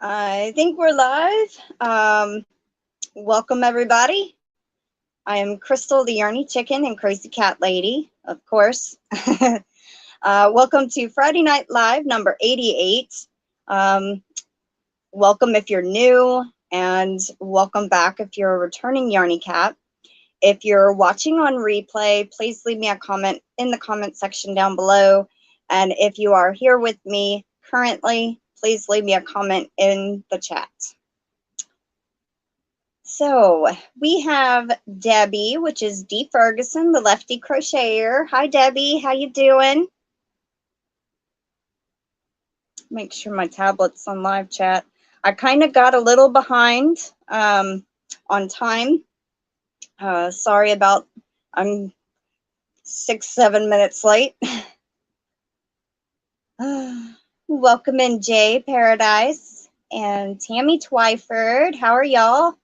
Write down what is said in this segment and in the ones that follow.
I think we're live. Welcome, everybody. I am Crystal, the Yarny Chicken and Crazy Cat Lady, of course. Welcome to Friday Night Live number 88. Welcome if you're new, and welcome back if you're a returning Yarny Cat. If you're watching on replay, please leave me a comment in the comment section down below. And if you are here with me currently, please leave me a comment in the chat. So we have Debbie, which is D. Ferguson, the Lefty Crocheter. Hi, Debbie. How you doing? Make sure my tablet's on live chat. I kind of got a little behind on time. Sorry about, I'm 6-7 minutes late. Welcome in Jay Paradis and Tammy Twyford. How are y'all?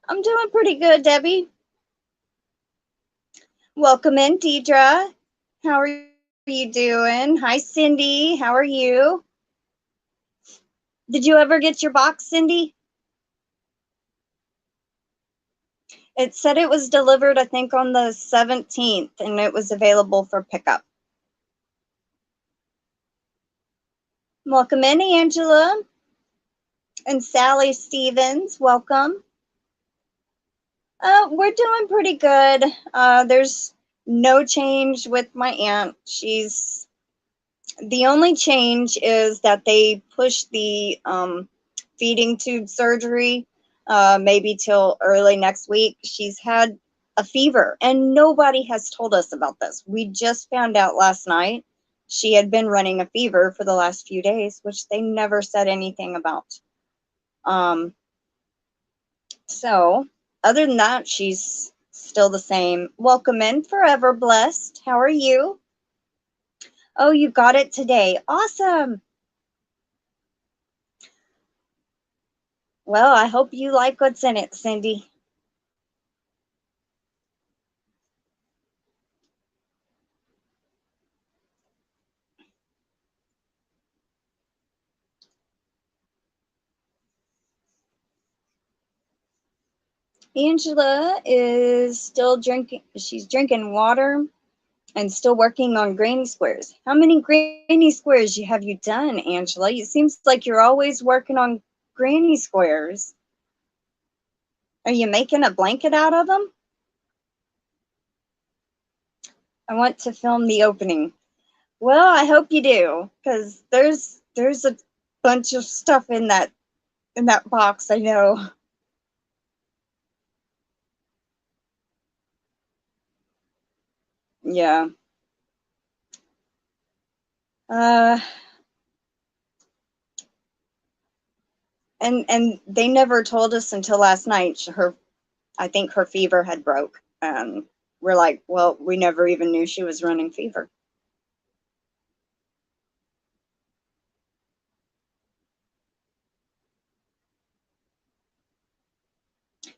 I'm doing pretty good, Debbie. Welcome in, Deidre. How are you doing? Hi, Cindy. How are you? Did you ever get your box, Cindy? It said it was delivered, I think, on the 17th, and it was available for pickup. Welcome in, Angela. And Sally Stevens, welcome. We're doing pretty good. There's no change with my aunt. The only change is that they pushed the feeding tube surgery maybe till early next week. She's had a fever, and nobody has told us about this. We just found out last night she had been running a fever for the last few days, which they never said anything about. So other than that, she's still the same. Welcome in, Forever Blessed. How are you? Oh, you got it today. Awesome. Well, I hope you like what's in it, Cindy. Angela is still drinking. She's drinking water and still working on granny squares. How many granny squares have you done, Angela? It seems like you're always working on granny squares. Are you making a blanket out of them? I want to film the opening. Well, I hope you do, because there's a bunch of stuff in that box, I know. Yeah. And they never told us until last night. I think her fever had broke. We're like, well, we never even knew she was running fever.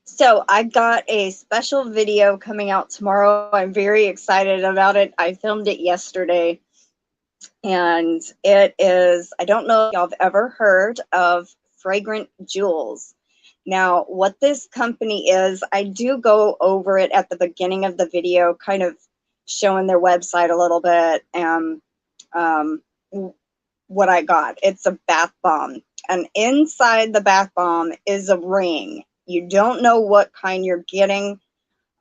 So I got a special video coming out tomorrow. I'm very excited about it. I filmed it yesterday. And it is, I don't know if y'all have ever heard of Fragrant Jewels. Now, what this company is, I do go over it at the beginning of the video, kind of showing their website a little bit and what I got. It's a bath bomb. And inside the bath bomb is a ring. You don't know what kind you're getting.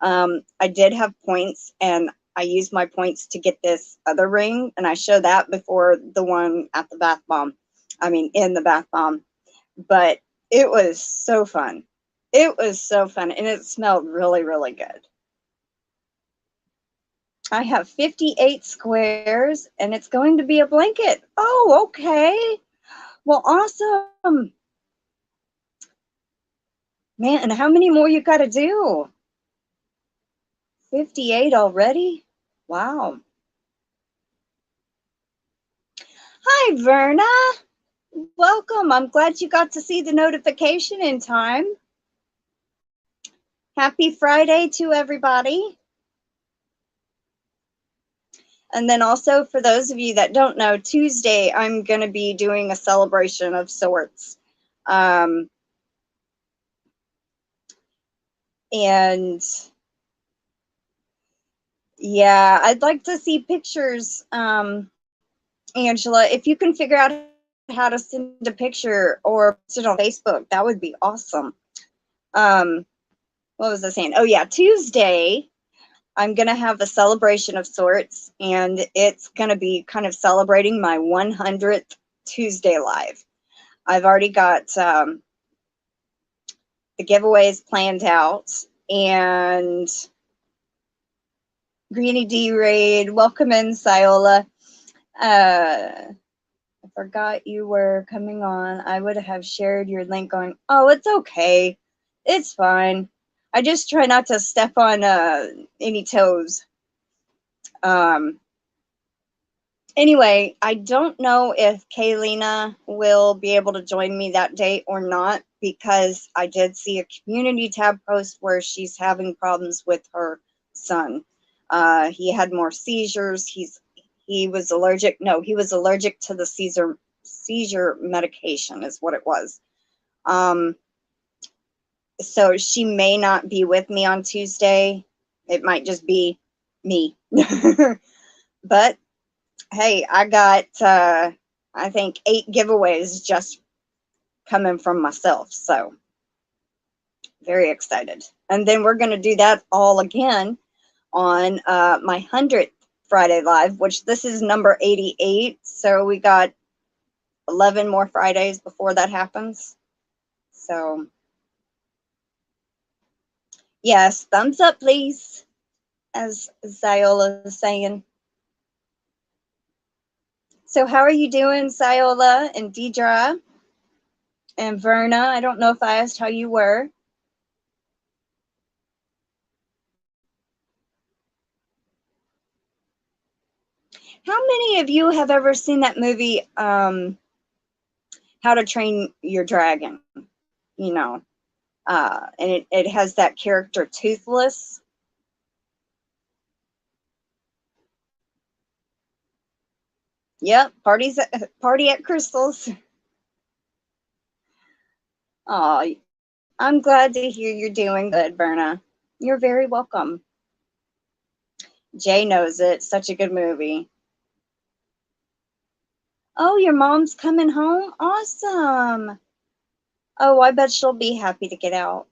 I did have points, and I used my points to get this other ring, and I show that before the one at the bath bomb. I mean, in the bath bomb. But it was so fun. It was so fun, and it smelled really, really good. I have 58 squares, and it's going to be a blanket. Oh, okay. Well, awesome. Man, and how many more you got to do? 58 already? Wow. Hi, Verna. Welcome. I'm glad you got to see the notification in time. Happy Friday to everybody. And then also for those of you that don't know, Tuesday I'm going to be doing a celebration of sorts. And yeah, I'd like to see pictures, Angela. If you can figure out how to send a picture or post it on Facebook, that would be awesome. What was I saying? Oh yeah, Tuesday I'm going to have a celebration of sorts, and it's going to be kind of celebrating my 100th Tuesday live. I've already got the giveaways planned out, and Greeny D Raid, welcome in, Siola. I forgot you were coming on. I would have shared your link going, oh, it's okay. It's fine. I just try not to step on any toes. Anyway, I don't know if Kaylina will be able to join me that day or not, because I did see a community tab post where she's having problems with her son. He had more seizures. He was allergic. No, he was allergic to the seizure medication is what it was. So she may not be with me on Tuesday. It might just be me. But hey, I got, I think 8 giveaways just coming from myself. So very excited. And then we're going to do that all again on my 100th Friday Live, which this is number 88. So we got 11 more Fridays before that happens. So yes, thumbs up, please, as Ziola is saying. So how are you doing, Ziola and Deidre and Verna? I don't know if I asked how you were. How many of you have ever seen that movie, How to Train Your Dragon? You know, and it has that character Toothless. Yep, party at Crystal's. Oh, I'm glad to hear you're doing good, Berna. You're very welcome. Jay knows it. Such a good movie. Oh, your mom's coming home? Awesome. Oh, I bet she'll be happy to get out.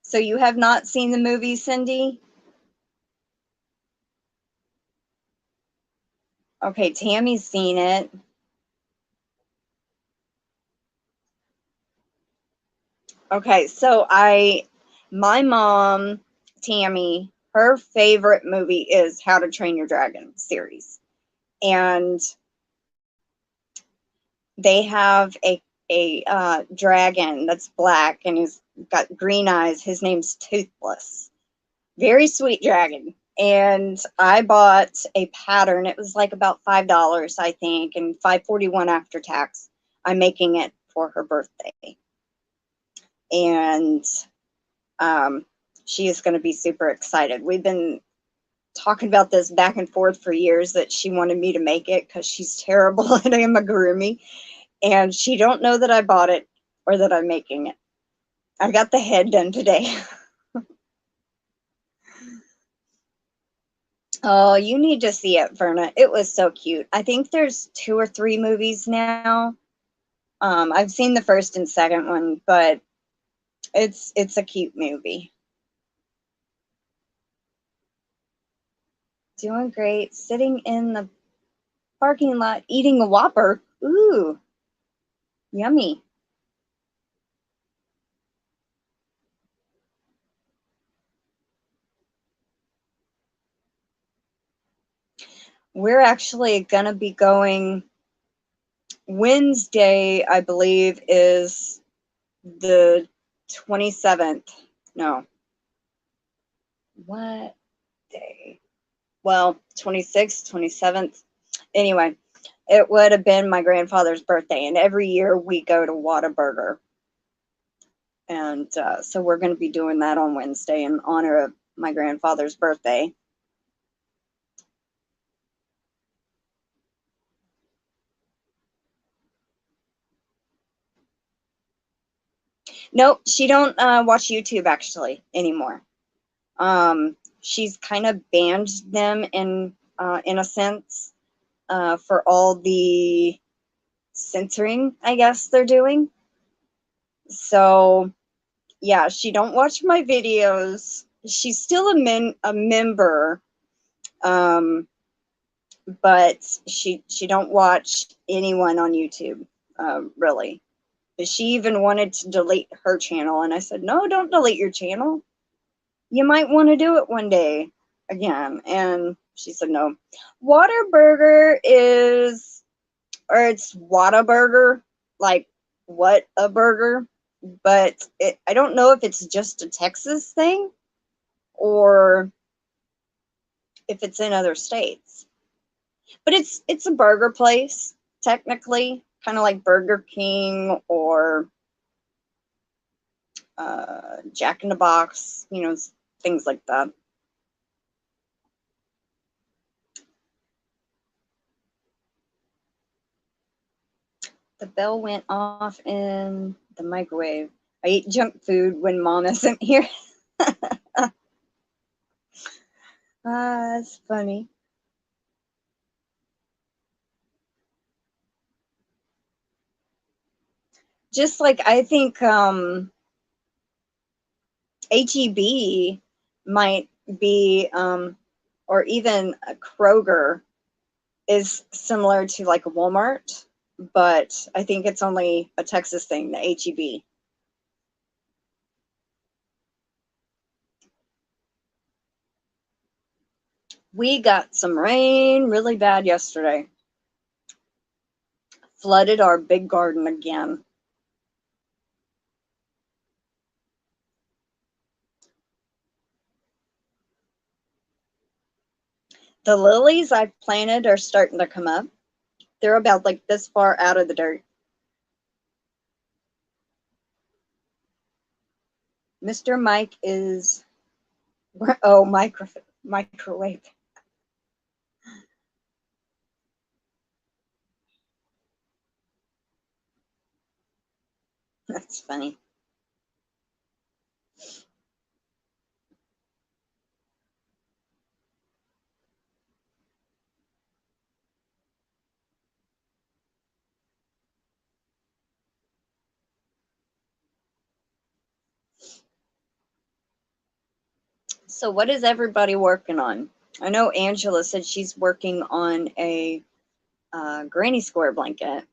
So you have not seen the movie, Cindy? Okay, Tammy's seen it. Okay, so my mom, Tammy, her favorite movie is How to Train Your Dragon series. And they have a dragon that's black and he's got green eyes. His name's Toothless. Very sweet dragon. And I bought a pattern. It was like about $5, I think, and $5.41 after tax. I'm making it for her birthday. And she is going to be super excited. We've been talking about this back and forth for years, that she wanted me to make it because she's terrible at amigurumi, and she don't know that I bought it or that I'm making it. I got the head done today. Oh, you need to see it, Verna. It was so cute. I think there's 2 or 3 movies now. I've seen the first and second one, but it's a cute movie. Doing great. Sitting in the parking lot eating a Whopper. Ooh, yummy. We're actually going to be going Wednesday, I believe, is the 27th. No. What day? well, 26th, 27th. Anyway, it would have been my grandfather's birthday, and every year we go to Whataburger. And so we're going to be doing that on Wednesday in honor of my grandfather's birthday. Nope, she don't watch YouTube actually anymore. She's kind of banned them in a sense for all the censoring, I guess they're doing. So yeah, she don't watch my videos. She's still a member, but she don't watch anyone on YouTube, really. She even wanted to delete her channel, and I said, no, don't delete your channel. You might want to do it one day again. And she said no. Whataburger is, or it's Whataburger, like what a burger, but I don't know if it's just a Texas thing or if it's in other states. But it's a burger place, technically, kind of like Burger King or Jack in the Box, you know, things like that. The bell went off in the microwave. I eat junk food when Mom isn't here. That's funny. Just like I think HEB might be, or even a Kroger is similar to like a Walmart, but I think it's only a Texas thing, the HEB. We got some rain really bad yesterday. Flooded our big garden again. The lilies I've planted are starting to come up. They're about like this far out of the dirt. Mr. Mike is, oh, microwave. That's funny. So what is everybody working on? I know Angela said she's working on a granny square blanket.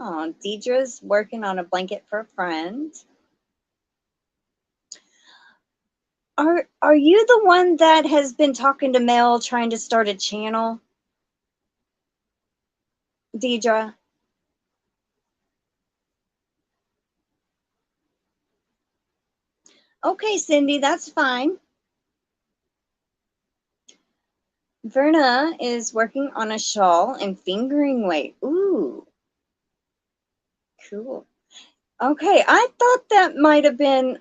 Oh, Deidre's working on a blanket for a friend. Are you the one that has been talking to Mel trying to start a channel, Deidre? Okay, Cindy, that's fine. Verna is working on a shawl and fingering weight. Ooh, cool. Okay, I thought that might have been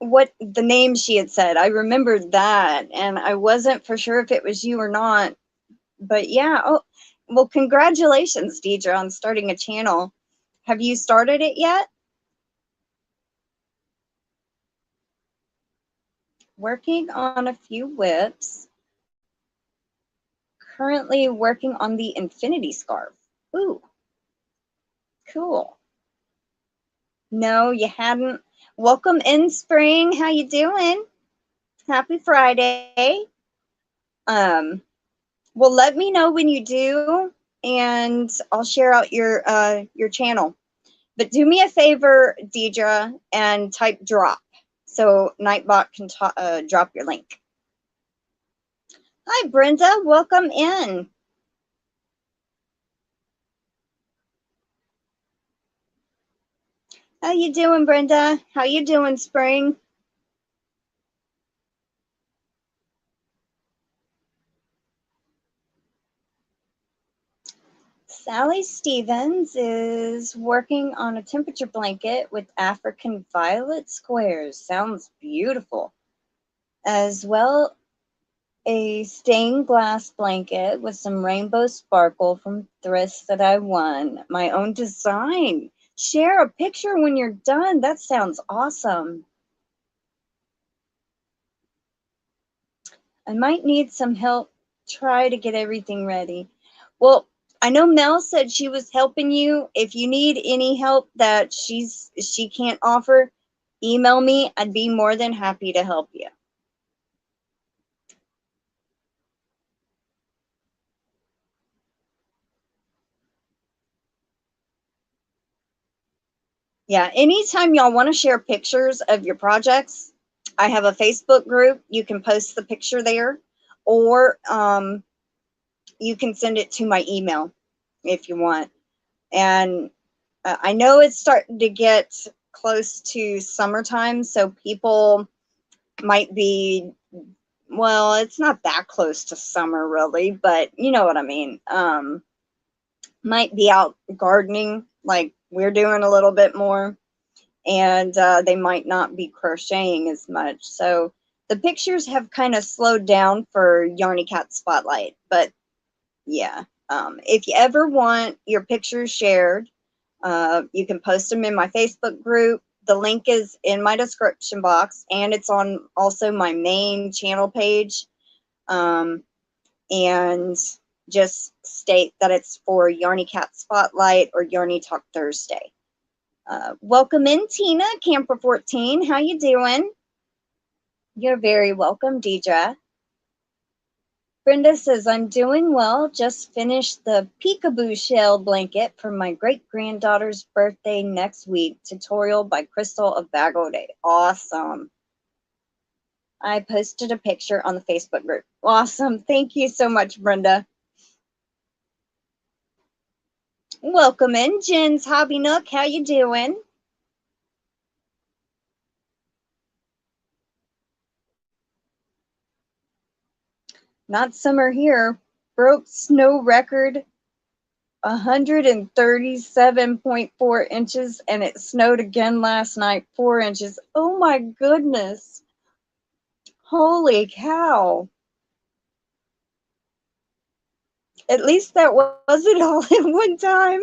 what the name she had said. I remembered that, and I wasn't for sure if it was you or not. But yeah, oh, well, congratulations, Deidre, on starting a channel. Have you started it yet? Working on a few whips. Currently working on the infinity scarf. Ooh, cool. No, you hadn't. Welcome in, Spring. How you doing? Happy Friday. Um, Well, let me know when you do, and I'll share out your channel. But do me a favor, Deidre, and type drop so Nightbot can drop your link. Hi, Brenda. Welcome in. How you doing, Brenda? How you doing, Spring? Sally Stevens is working on a temperature blanket with African violet squares. Sounds beautiful. As well, a stained glass blanket with some rainbow sparkle from thrifts that I won. My own design. Share a picture when you're done. That sounds awesome. I might need some help. Try to get everything ready. Well, I know Mel said she was helping you. If you need any help that she can't offer, email me. I'd be more than happy to help you. Yeah, anytime y'all want to share pictures of your projects, I have a Facebook group. You can post the picture there, or you can send it to my email if you want. And I know it's starting to get close to summertime, so people might be, well, it's not that close to summer really, but you know what I mean. Might be out gardening like we're doing a little bit more, and they might not be crocheting as much. So the pictures have kind of slowed down for Yarny Cat Spotlight, but yeah. If you ever want your pictures shared, you can post them in my Facebook group. The link is in my description box, and it's on also my main channel page. And just state that it's for Yarny Cat Spotlight or Yarny Talk Thursday. Welcome in, Tina, Camper 14. How you doing? You're very welcome, Deidre. Brenda says, I'm doing well. Just finished the peekaboo shell blanket for my great-granddaughter's birthday next week. Tutorial by Crystal of Bagode. Awesome. I posted a picture on the Facebook group. Awesome. Thank you so much, Brenda. Welcome in, Jen's Hobby Nook. How you doing? Not summer here. Broke snow record 137.4 inches, and it snowed again last night, 4 inches. Oh my goodness. Holy cow. At least that wasn't all at one time.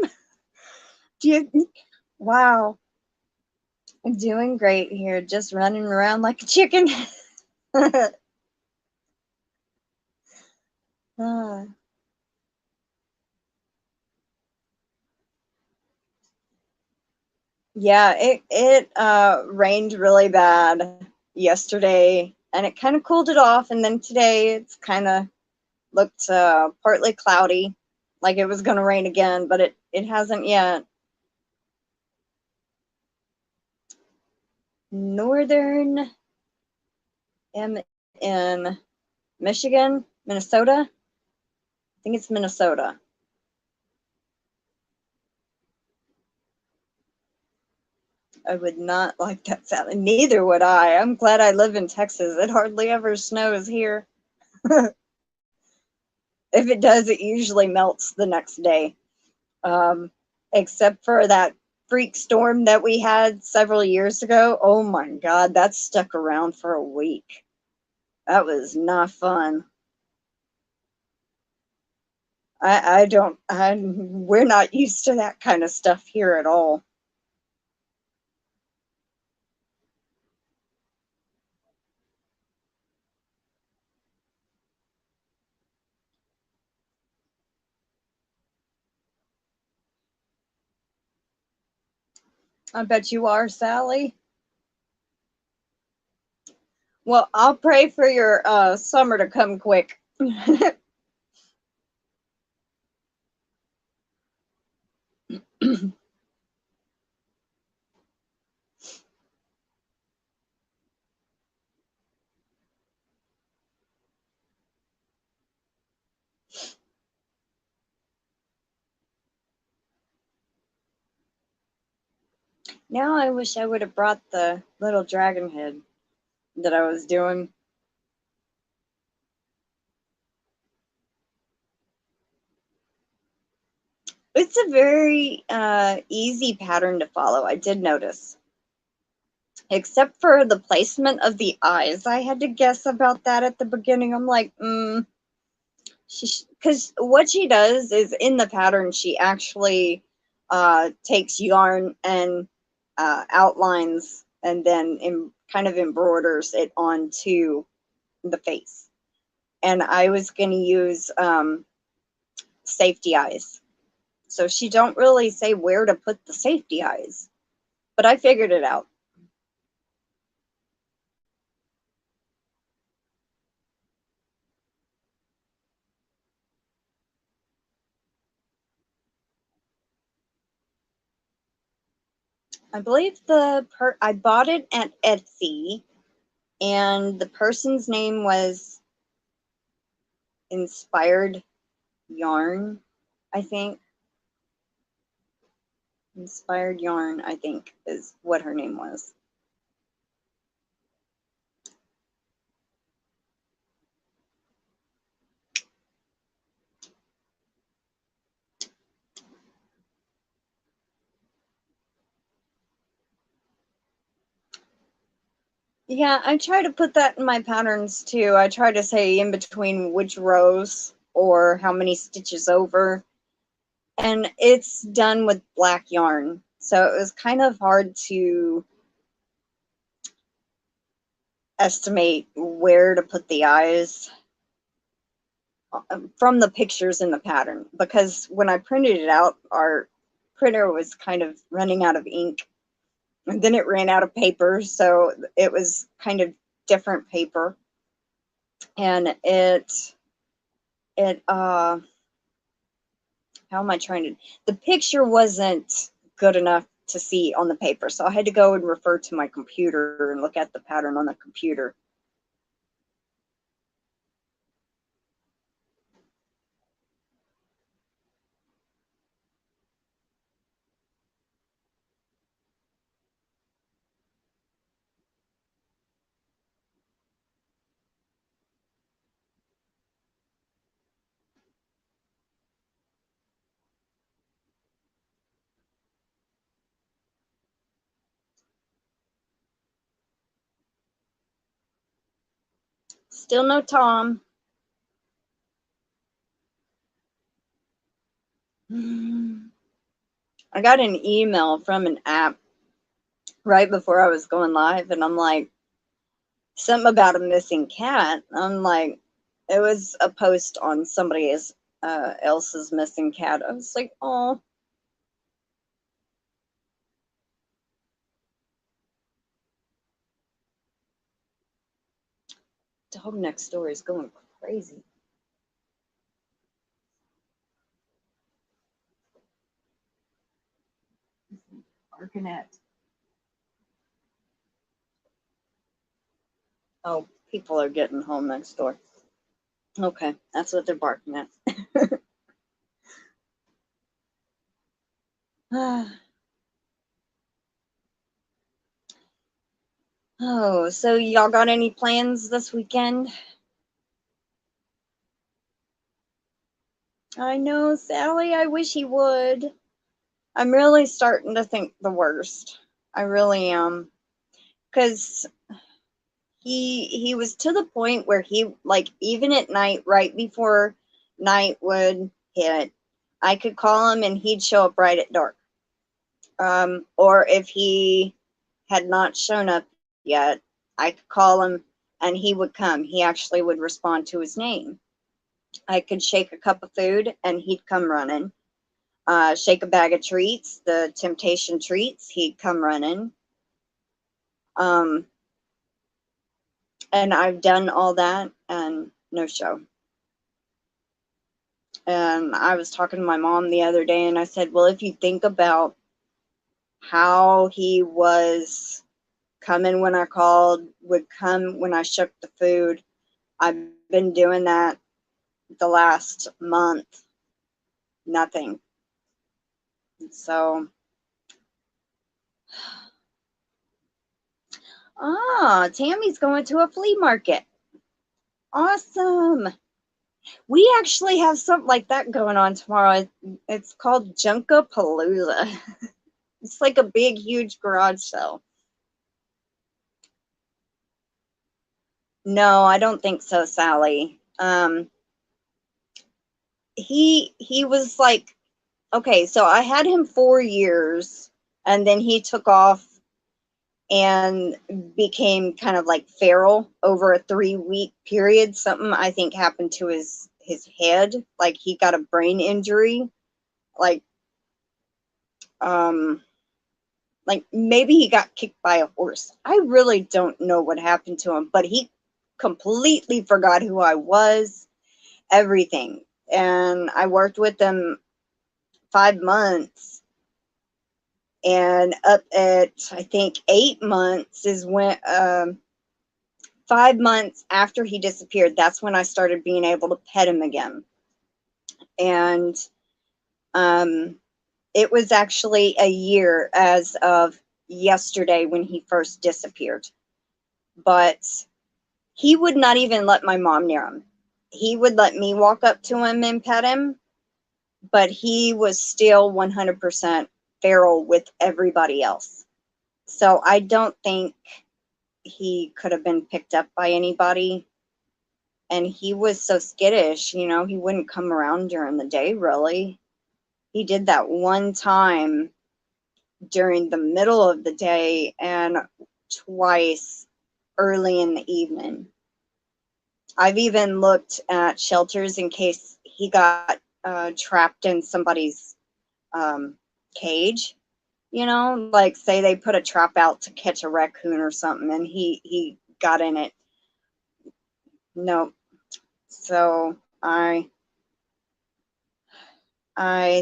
Wow. I'm doing great here, just running around like a chicken. Yeah, it rained really bad yesterday, and it kind of cooled it off, and then today it's kind of looked partly cloudy, like it was going to rain again, but it hasn't yet. Northern M in Michigan, Minnesota. I think it's Minnesota. I would not like that sound. Neither would I. I'm glad I live in Texas. It hardly ever snows here. If it does, it usually melts the next day. Except for that freak storm that we had several years ago. Oh my God, that stuck around for a week. That was not fun. We're not used to that kind of stuff here at all. I bet you are, Sally. Well, I'll pray for your summer to come quick. Now I wish I would have brought the little dragon head that I was doing. It's a very easy pattern to follow, I did notice. Except for the placement of the eyes. I had to guess about that at the beginning. I'm like, because what she does is in the pattern, she actually takes yarn and outlines and then kind of embroiders it onto the face. And I was going to use safety eyes. So she don't really say where to put the safety eyes, but I figured it out. I believe I bought it at Etsy, and the person's name was Inspired Yarn, I think. Inspired Yarn, I think, is what her name was. Yeah, I try to put that in my patterns too. I try to say in between which rows or how many stitches over. And it's done with black yarn. So it was kind of hard to estimate where to put the eyes from the pictures in the pattern, because when I printed it out, our printer was kind of running out of ink, and then it ran out of paper, so it was kind of different paper, and it how am I trying to, the picture wasn't good enough to see on the paper, so I had to go and refer to my computer and look at the pattern on the computer. Still no Tom. I got an email from an app right before I was going live, and I'm like, something about a missing cat. I'm like, it was a post on somebody else's missing cat. I was like, oh. Dog next door is going crazy. Barking at. Oh, people are getting home next door. Okay, that's what they're barking at. Oh, so y'all got any plans this weekend? I know, Sally, I wish he would. I'm really starting to think the worst. I really am. Because he was to the point where he, like, even at night, right before night would hit, I could call him and he'd show up right at dark. Or if he had not shown up yet, I could call him and he would come. He actually would respond to his name. I could shake a cup of food and he'd come running. Shake a bag of treats, the temptation treats, he'd come running. And I've done all that and no show. And I was talking to my mom the other day, and I said, well, if you think about how he was coming when I called, would come when I shook the food, I've been doing that the last month. Nothing. So, Tammy's going to a flea market. Awesome. We actually have something like that going on tomorrow. It's called Junkapalooza. It's like a big, huge garage sale. No, I don't think so, Sally. He was like, okay, so I had him 4 years, and then he took off and became kind of like feral over a 3-week period. Something I think happened to his head, like he got a brain injury, like maybe he got kicked by a horse. I really don't know what happened to him, but he completely forgot who I was, everything. And I worked with him 5 months, and up at I think 8 months is when 5 months after he disappeared, that's when I started being able to pet him again. And it was actually a year as of yesterday when he first disappeared. But he would not even let my mom near him. He would let me walk up to him and pet him, but he was still 100% feral with everybody else. So I don't think he could have been picked up by anybody. And he was so skittish, you know, he wouldn't come around during the day, really. He did that one time during the middle of the day and twice early in the evening. I've even looked at shelters in case he got trapped in somebody's cage. You know, like say they put a trap out to catch a raccoon or something, and he got in it. No, so I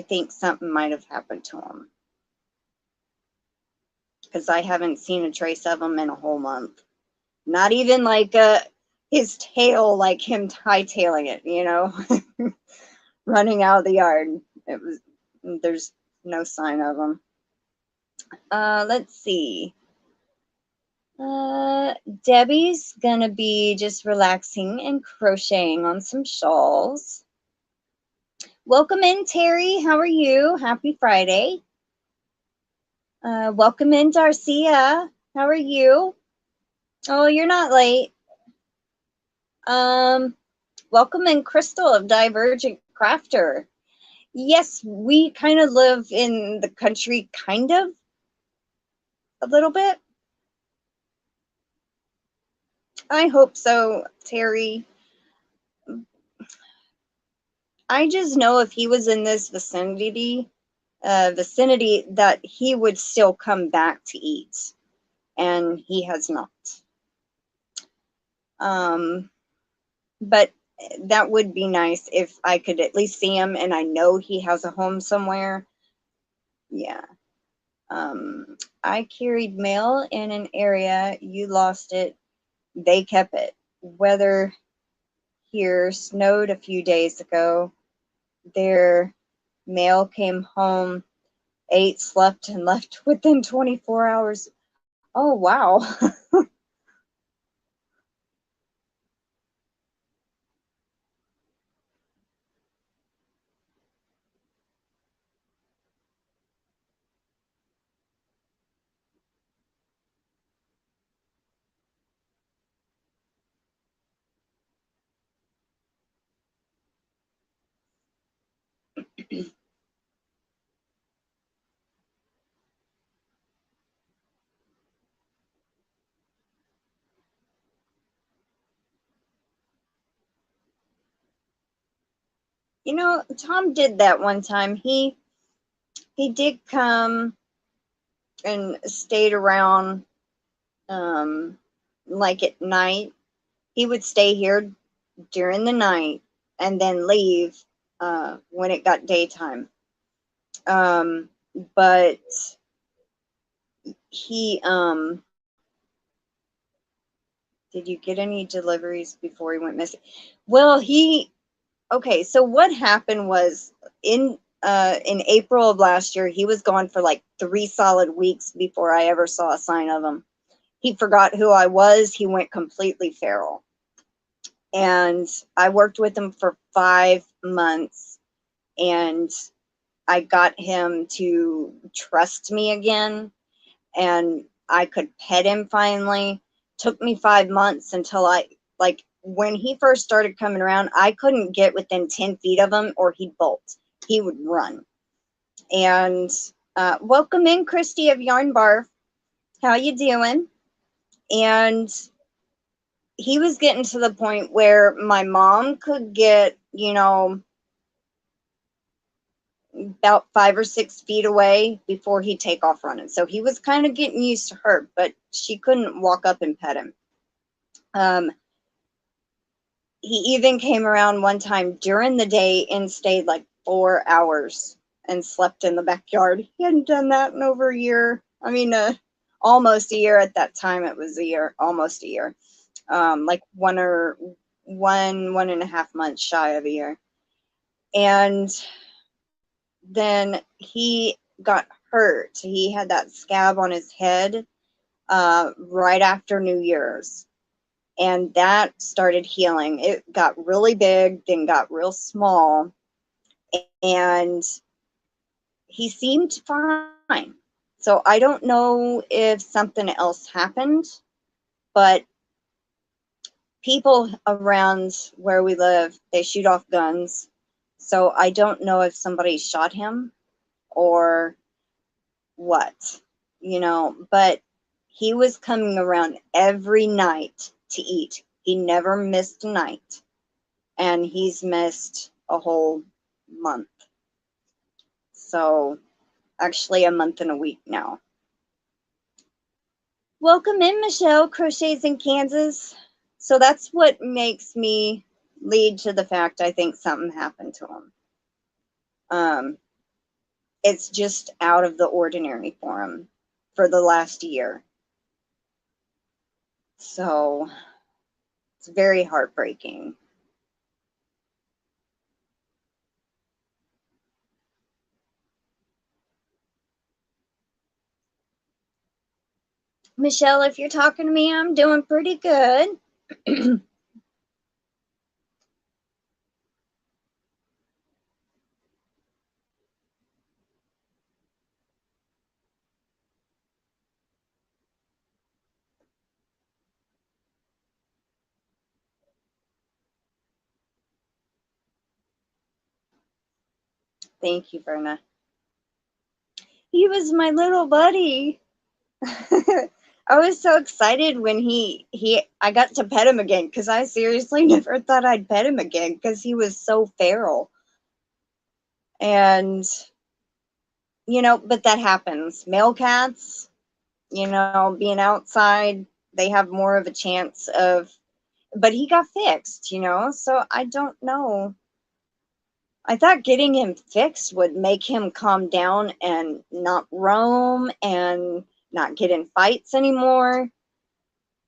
think something might have happened to him, because I haven't seen a trace of him in a whole month. Not even like his tail, like him hightailing it, you know, running out of the yard. There's no sign of him. Let's see. Debbie's gonna be just relaxing and crocheting on some shawls. Welcome in, Terrie. How are you? Happy Friday. Welcome in, Darcia. How are you? Oh, you're not late. Welcome in, Crystal of Divergent Crafter. Yes, we kind of live in the country, kind of, a little bit. I hope so, Terrie. I just know if he was in this vicinity that he would still come back to eat, and he has not. But that would be nice if I could at least see him and I know he has a home somewhere. Yeah. I carried mail in an area, you lost it, they kept it. Weather here snowed a few days ago. Their mail came home, ate, slept, and left within 24 hours. Oh, wow. You know, Tom did that one time. He did come and stayed around, like at night. He would stay here during the night and then leave when it got daytime. But he, did you get any deliveries before he went missing? Well, okay, so what happened was in April of last year, he was gone for like 3 solid weeks before I ever saw a sign of him. He forgot who I was. He went completely feral. And I worked with him for 5 months, and I got him to trust me again, and I could pet him finally. Took me 5 months until when he first started coming around, I couldn't get within 10 feet of him or he'd bolt. He would run. And welcome in, Christy of Yarnbarf. How you doing? And he was getting to the point where my mom could get, about 5 or 6 feet away before he'd take off running. So he was kind of getting used to her, but she couldn't walk up and pet him. He even came around one time during the day and stayed like 4 hours and slept in the backyard. He hadn't done that in over a year. I mean, almost a year at that time. It was a year, almost a year. Like 1.5 months shy of a year. And then he got hurt. He had that scab on his head right after New Year's. And that started healing. It got really big, then got real small. And he seemed fine. So I don't know if something else happened, but people around where we live, they shoot off guns. So I don't know if somebody shot him or what, but he was coming around every night to eat. He never missed a night, and he's missed a whole month. So actually a month and a week now. Welcome in, Michelle, Crochets in Kansas. So that's what makes me lead to the fact I think something happened to him. It's just out of the ordinary for him for the last year. So it's very heartbreaking. Michelle, if you're talking to me, I'm doing pretty good. Thank you, Verna. He was my little buddy. I was so excited when I got to pet him again, because I seriously never thought I'd pet him again because he was so feral. And, but that happens. Male cats, being outside, they have more of a chance of, but he got fixed, so I don't know. I thought getting him fixed would make him calm down and not roam and not get in fights anymore.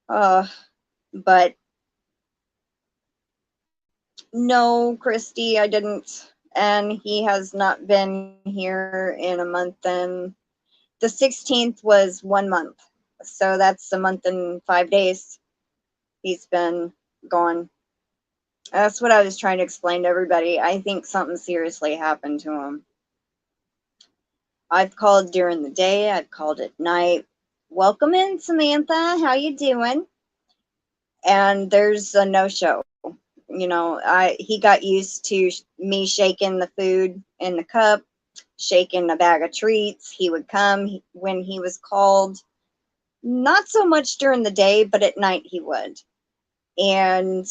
But no, Christy, I didn't. And he has not been here in a month. And the 16th was 1 month. So that's a month and 5 days he's been gone. That's what I was trying to explain to everybody. I think something seriously happened to him. I've called during the day. I've called at night. Welcome in, Samantha. How you doing? And there's a no-show. He got used to me shaking the food in the cup, shaking a bag of treats. He would come when he was called. Not so much during the day, but at night he would. And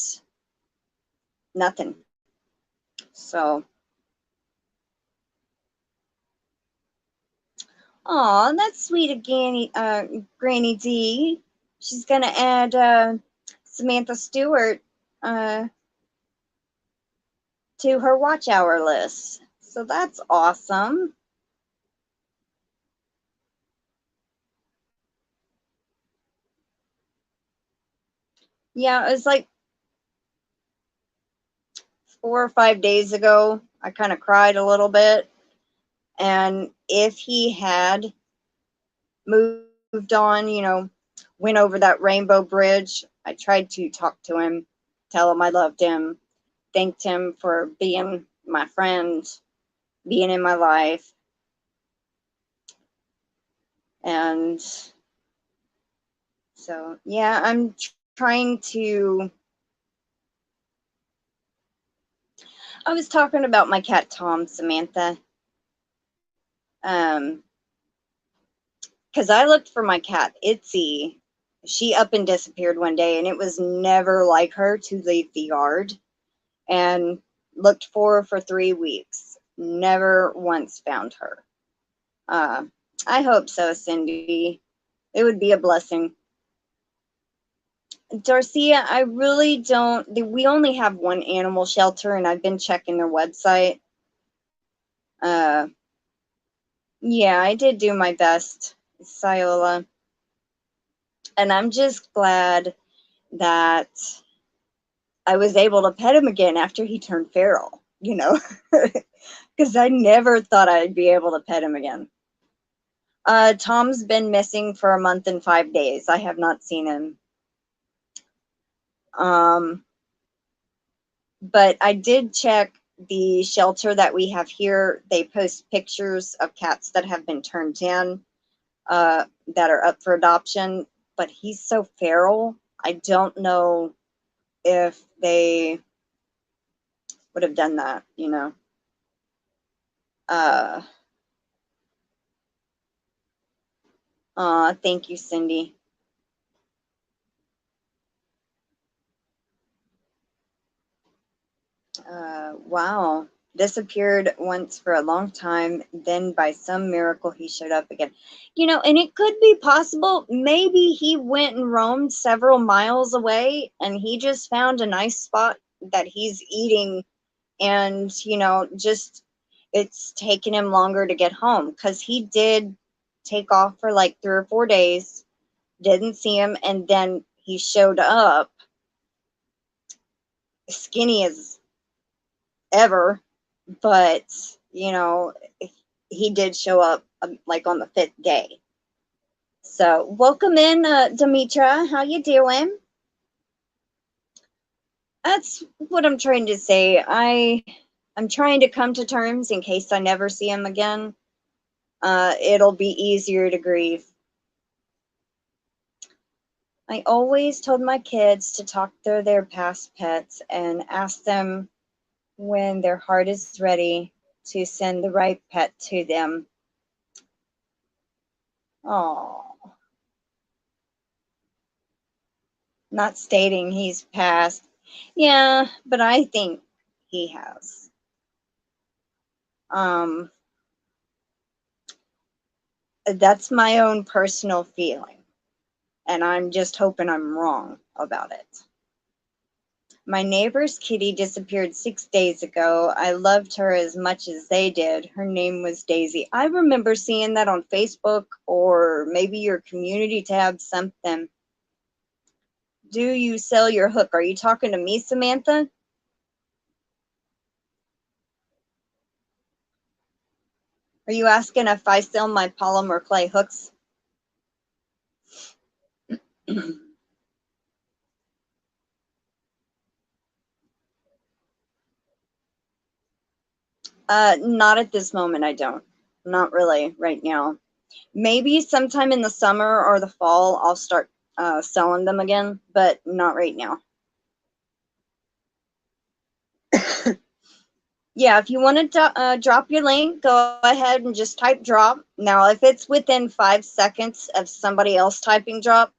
nothing. So, aw, that's sweet of Granny D. She's going to add Samantha Stewart to to her watch hour list. So that's awesome. Yeah, it was like 4 or 5 days ago. I kind of cried a little bit. And if he had moved on, you know, went over that rainbow bridge, I tried to talk to him, tell him I loved him, thanked him for being my friend, being in my life. And so, yeah, I'm trying to. I was talking about my cat Tom, Samantha. Because I looked for my cat Itzy. She up and disappeared one day, and it was never like her to leave the yard. And looked for her for 3 weeks. Never once found her. I hope so, Cindy. It would be a blessing. Darcia, I really don't. We only have one animal shelter, and I've been checking their website. Yeah, I did do my best, Siola. And I'm just glad that I was able to pet him again after he turned feral, you know, because I never thought I'd be able to pet him again. Tom's been missing for a month and 5 days. I have not seen him. But I did check the shelter that we have here. They post pictures of cats that have been turned in, that are up for adoption. But he's so feral, I don't know if they would have done that, you know. Thank you, Cindy. Wow. Disappeared once for a long time, then by some miracle he showed up again. You know, and it could be possible. Maybe he went and roamed several miles away and he just found a nice spot that he's eating, and, you know, just it's taken him longer to get home, because he did take off for like 3 or 4 days, didn't see him, and then he showed up skinny as ever. But, you know, he did show up, like on the 5th day. So welcome in, Demetra. How you doing? That's what I'm trying to say. I'm trying to come to terms in case I never see him again. It'll be easier to grieve. I always told my kids to talk to their past pets and ask them when their heart is ready to send the right pet to them. Oh, not stating he's passed. Yeah, but I think he has. Um, that's my own personal feeling, and I'm just hoping I'm wrong about it. My neighbor's kitty disappeared 6 days ago. I loved her as much as they did. Her name was Daisy. I remember seeing that on Facebook or maybe your community tab, something. Do you sell your hook? Are you talking to me, Samantha? Are you asking if I sell my polymer clay hooks? Not at this moment, I don't. Not really right now. Maybe sometime in the summer or the fall, I'll start selling them again, but not right now. Yeah, if you want to drop your link, go ahead and just type drop. Now, if it's within 5 seconds of somebody else typing drop,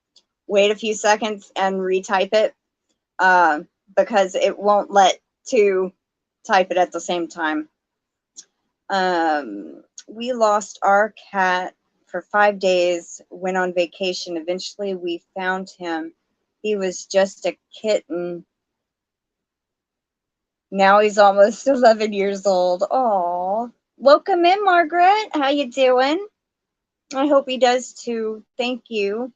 wait a few seconds and retype it, because it won't let two type it at the same time. We lost our cat for 5 days, went on vacation. Eventually, we found him. He was just a kitten. Now he's almost 11 years old. Aw. Welcome in, Margaret. How you doing? I hope he does too. Thank you.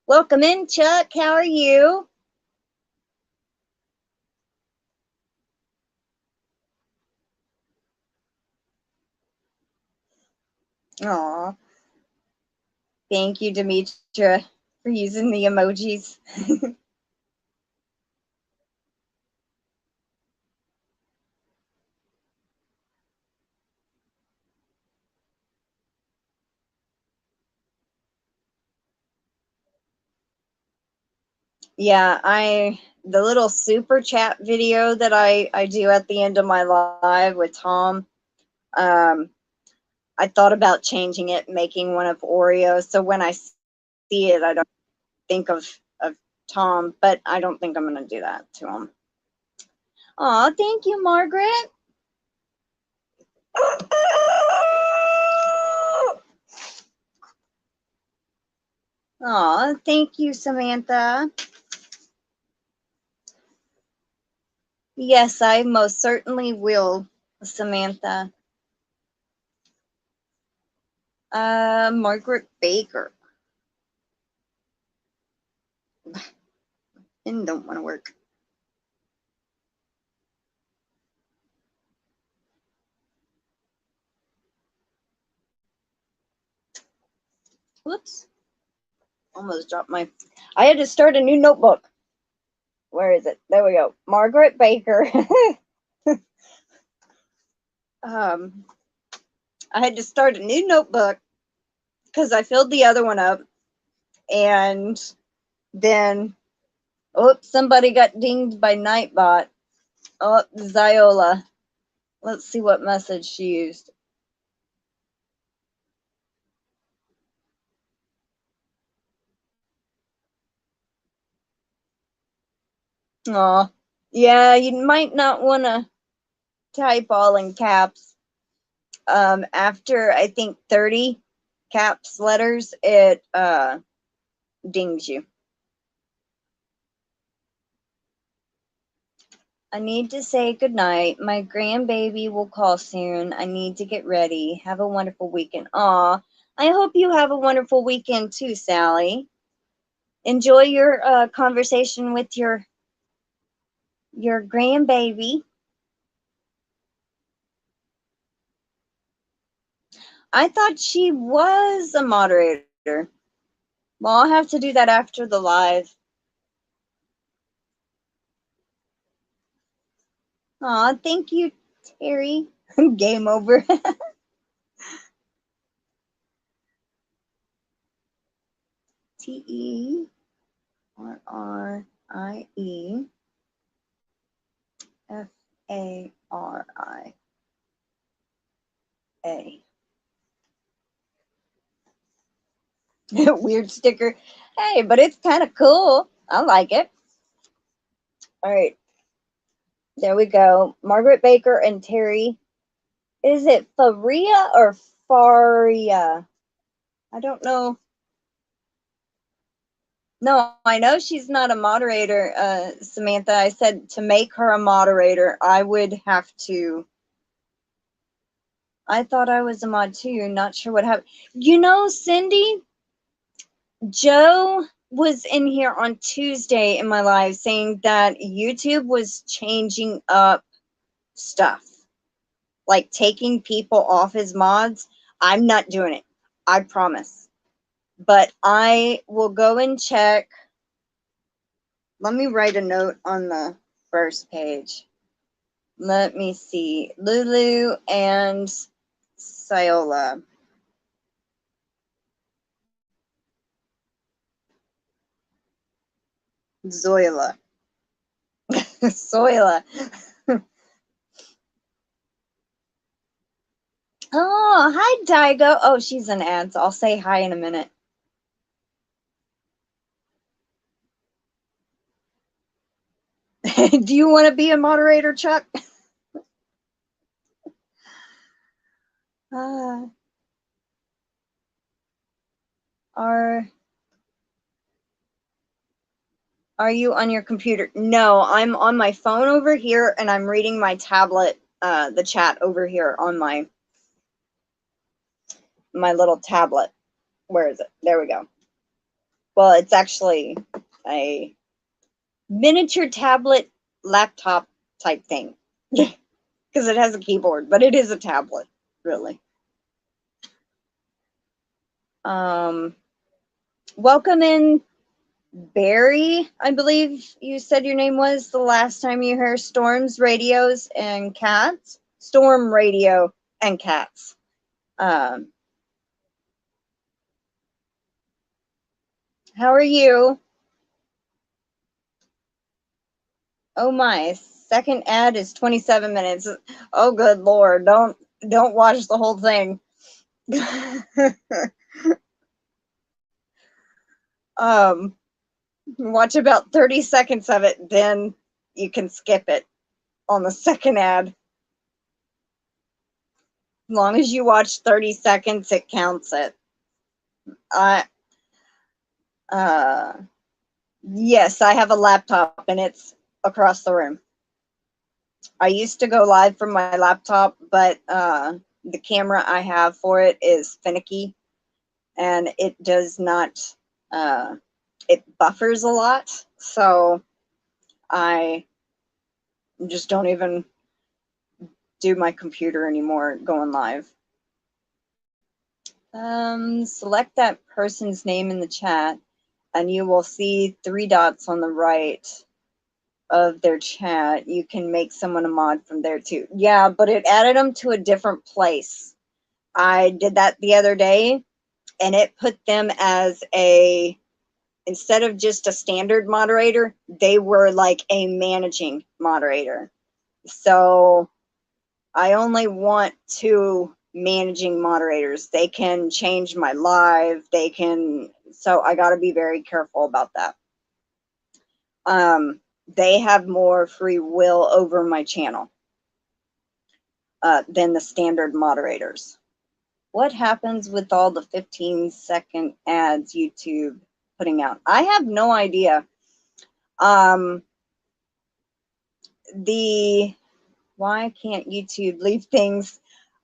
Welcome in, Chuck. How are you? Aw. Thank you, Demetra, for using the emojis. Yeah, the little super chat video that I do at the end of my live with Tom, I thought about changing it, making one of Oreo. So when I see it, I don't think of Tom, but I don't think I'm going to do that to him. Aw, thank you, Margaret. Aw, thank you, Samantha. Yes, I most certainly will, Samantha. Margaret Baker. And don't want to work. Whoops. Almost dropped my... I had to start a new notebook. Where is it? There we go. Margaret Baker. I had to start a new notebook because I filled the other one up. And then, oops, somebody got dinged by Nightbot. Oh, Ziola. Let's see what message she used. Aw. Yeah, you might not want to type all in caps. After, I think, 30 caps letters, it dings you. I need to say goodnight. My grandbaby will call soon. I need to get ready. Have a wonderful weekend. Aw, I hope you have a wonderful weekend too, Sally. Enjoy your conversation with your grandbaby. I thought she was a moderator. Well, I'll have to do that after the live. Aw, thank you, Terrie. Game over. Terrie. Weird sticker. Hey, but it's kind of cool. I like it. All right. There we go. Margaret Baker and Terrie. Is it Faria or Faria? I don't know. No, I know she's not a moderator, Samantha. I said to make her a moderator, I would have to. I thought I was a mod too. Not sure what happened. You know, Cindy, Joe was in here on Tuesday in my live saying that YouTube was changing up stuff, like taking people off his mods. I'm not doing it, I promise. But I will go and check. Let me write a note on the first page. Let me see. Lulu and Siola. Zoila. Soila. Oh, hi, Daigo. Oh, she's an ad, so I'll say hi in a minute. Do you want to be a moderator, Chuck? Our Are you on your computer? No, I'm on my phone over here, and I'm reading my tablet, the chat over here on my little tablet. Where is it? There we go. Well, it's actually a miniature tablet laptop type thing because it has a keyboard, but it is a tablet, really. Welcome in, Barry, I believe you said your name was the last time you heard Storms, Radios, and Cats. Storm, Radio, and Cats. How are you? Oh my, second ad is 27 minutes. Oh good Lord, don't watch the whole thing. Watch about 30 seconds of it, then you can skip it on the second ad. As long as you watch 30 seconds, it counts it. Yes, I have a laptop and it's across the room. I used to go live from my laptop, but the camera I have for it is finicky and it does not, it buffers a lot. So I just don't even do my computer anymore going live. Select that person's name in the chat and you will see 3 dots on the right of their chat. You can make someone a mod from there too. Yeah, but it added them to a different place. I did that the other day and it put them as instead of just a standard moderator, they were like a managing moderator. So I only want 2 managing moderators. They can change my live. So I got to be very careful about that. They have more free will over my channel than the standard moderators. What happens with all the 15-second ads YouTube putting out? I have no idea. Why can't YouTube leave things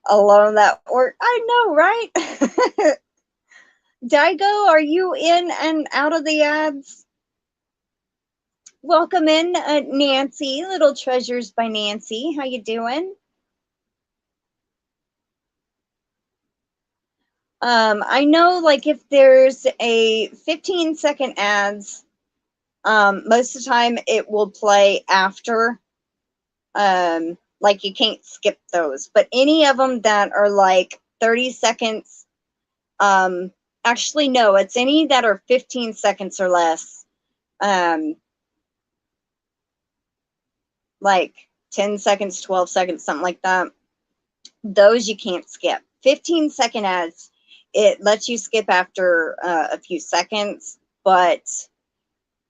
alone that work? I know, right? Daigo, are you in and out of the ads? Welcome in, Nancy, Little Treasures by Nancy. How you doing? I know, like, if there's a 15-second ads, most of the time it will play after. Like, you can't skip those. But any of them that are like 30 seconds, actually, no, it's any that are 15 seconds or less. Like 10 seconds, 12 seconds, something like that. Those you can't skip. 15-second ads, it lets you skip after a few seconds, but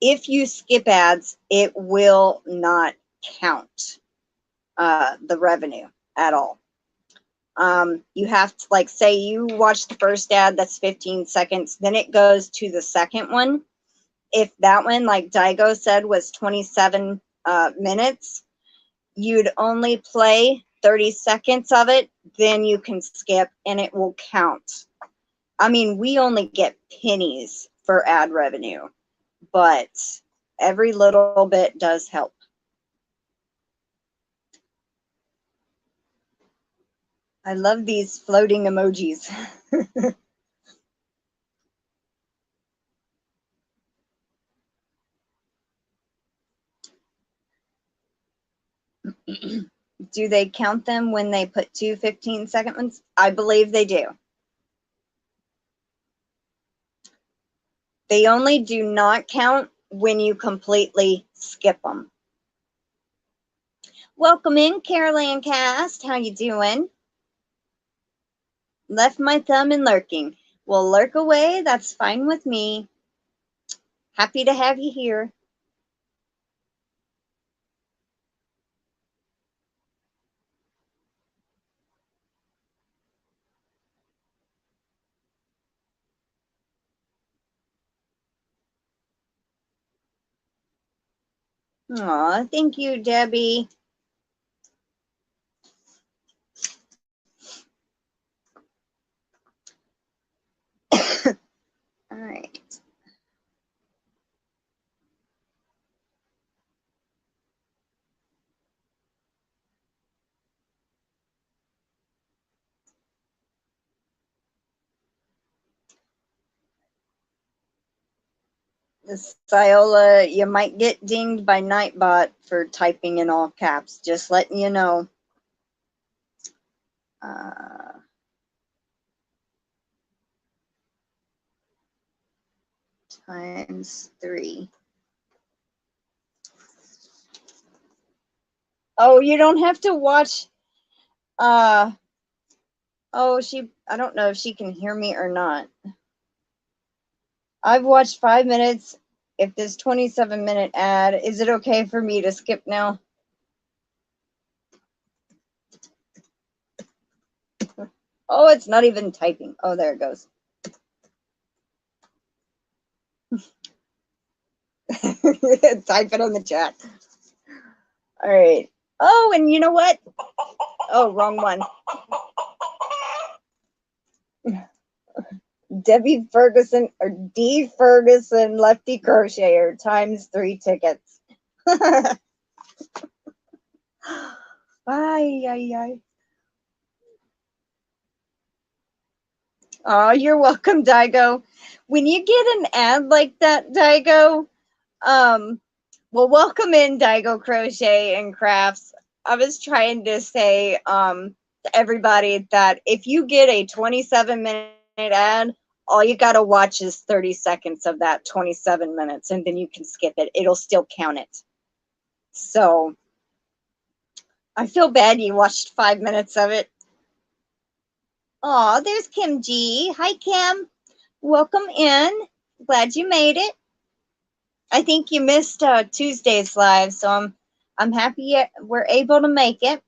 if you skip ads, it will not count the revenue at all. You have to, like, say you watch the first ad, that's 15 seconds, then it goes to the second one. If that one, like Daigo said, was 27 minutes, you'd only play 30 seconds of it, then you can skip and it will count. I mean, we only get pennies for ad revenue, but every little bit does help. I love these floating emojis. Do they count them when they put 2 15-second ones? I believe they do. They only do not count when you completely skip them. Welcome in, Caroline Cast. How you doing? Left my thumb in lurking. Well, lurk away. That's fine with me. Happy to have you here. Aw, thank you, Debbie. All right. Syola, you might get dinged by Nightbot for typing in all caps. Just letting you know. Times 3. Oh, you don't have to watch. Oh, I don't know if she can hear me or not. I've watched 5 minutes. If this 27-minute ad, is it okay for me to skip now? Oh, it's not even typing. Oh, there it goes. Type it on the chat. All right. Oh, and you know what? Oh, wrong one. Debbie Ferguson or D Ferguson Lefty Crocheter times 3 tickets. Ay. Oh, you're welcome, Daigo. When you get an ad like that, Daigo, well, welcome in, Daigo Crochet and Crafts. I was trying to say to everybody that if you get a 27-minute ad, all you got to watch is 30 seconds of that 27 minutes, and then you can skip it. It'll still count it. So I feel bad you watched 5 minutes of it. Oh, there's Kim G. Hi, Kim. Welcome in. Glad you made it. I think you missed Tuesday's live, so I'm happy we're able to make it.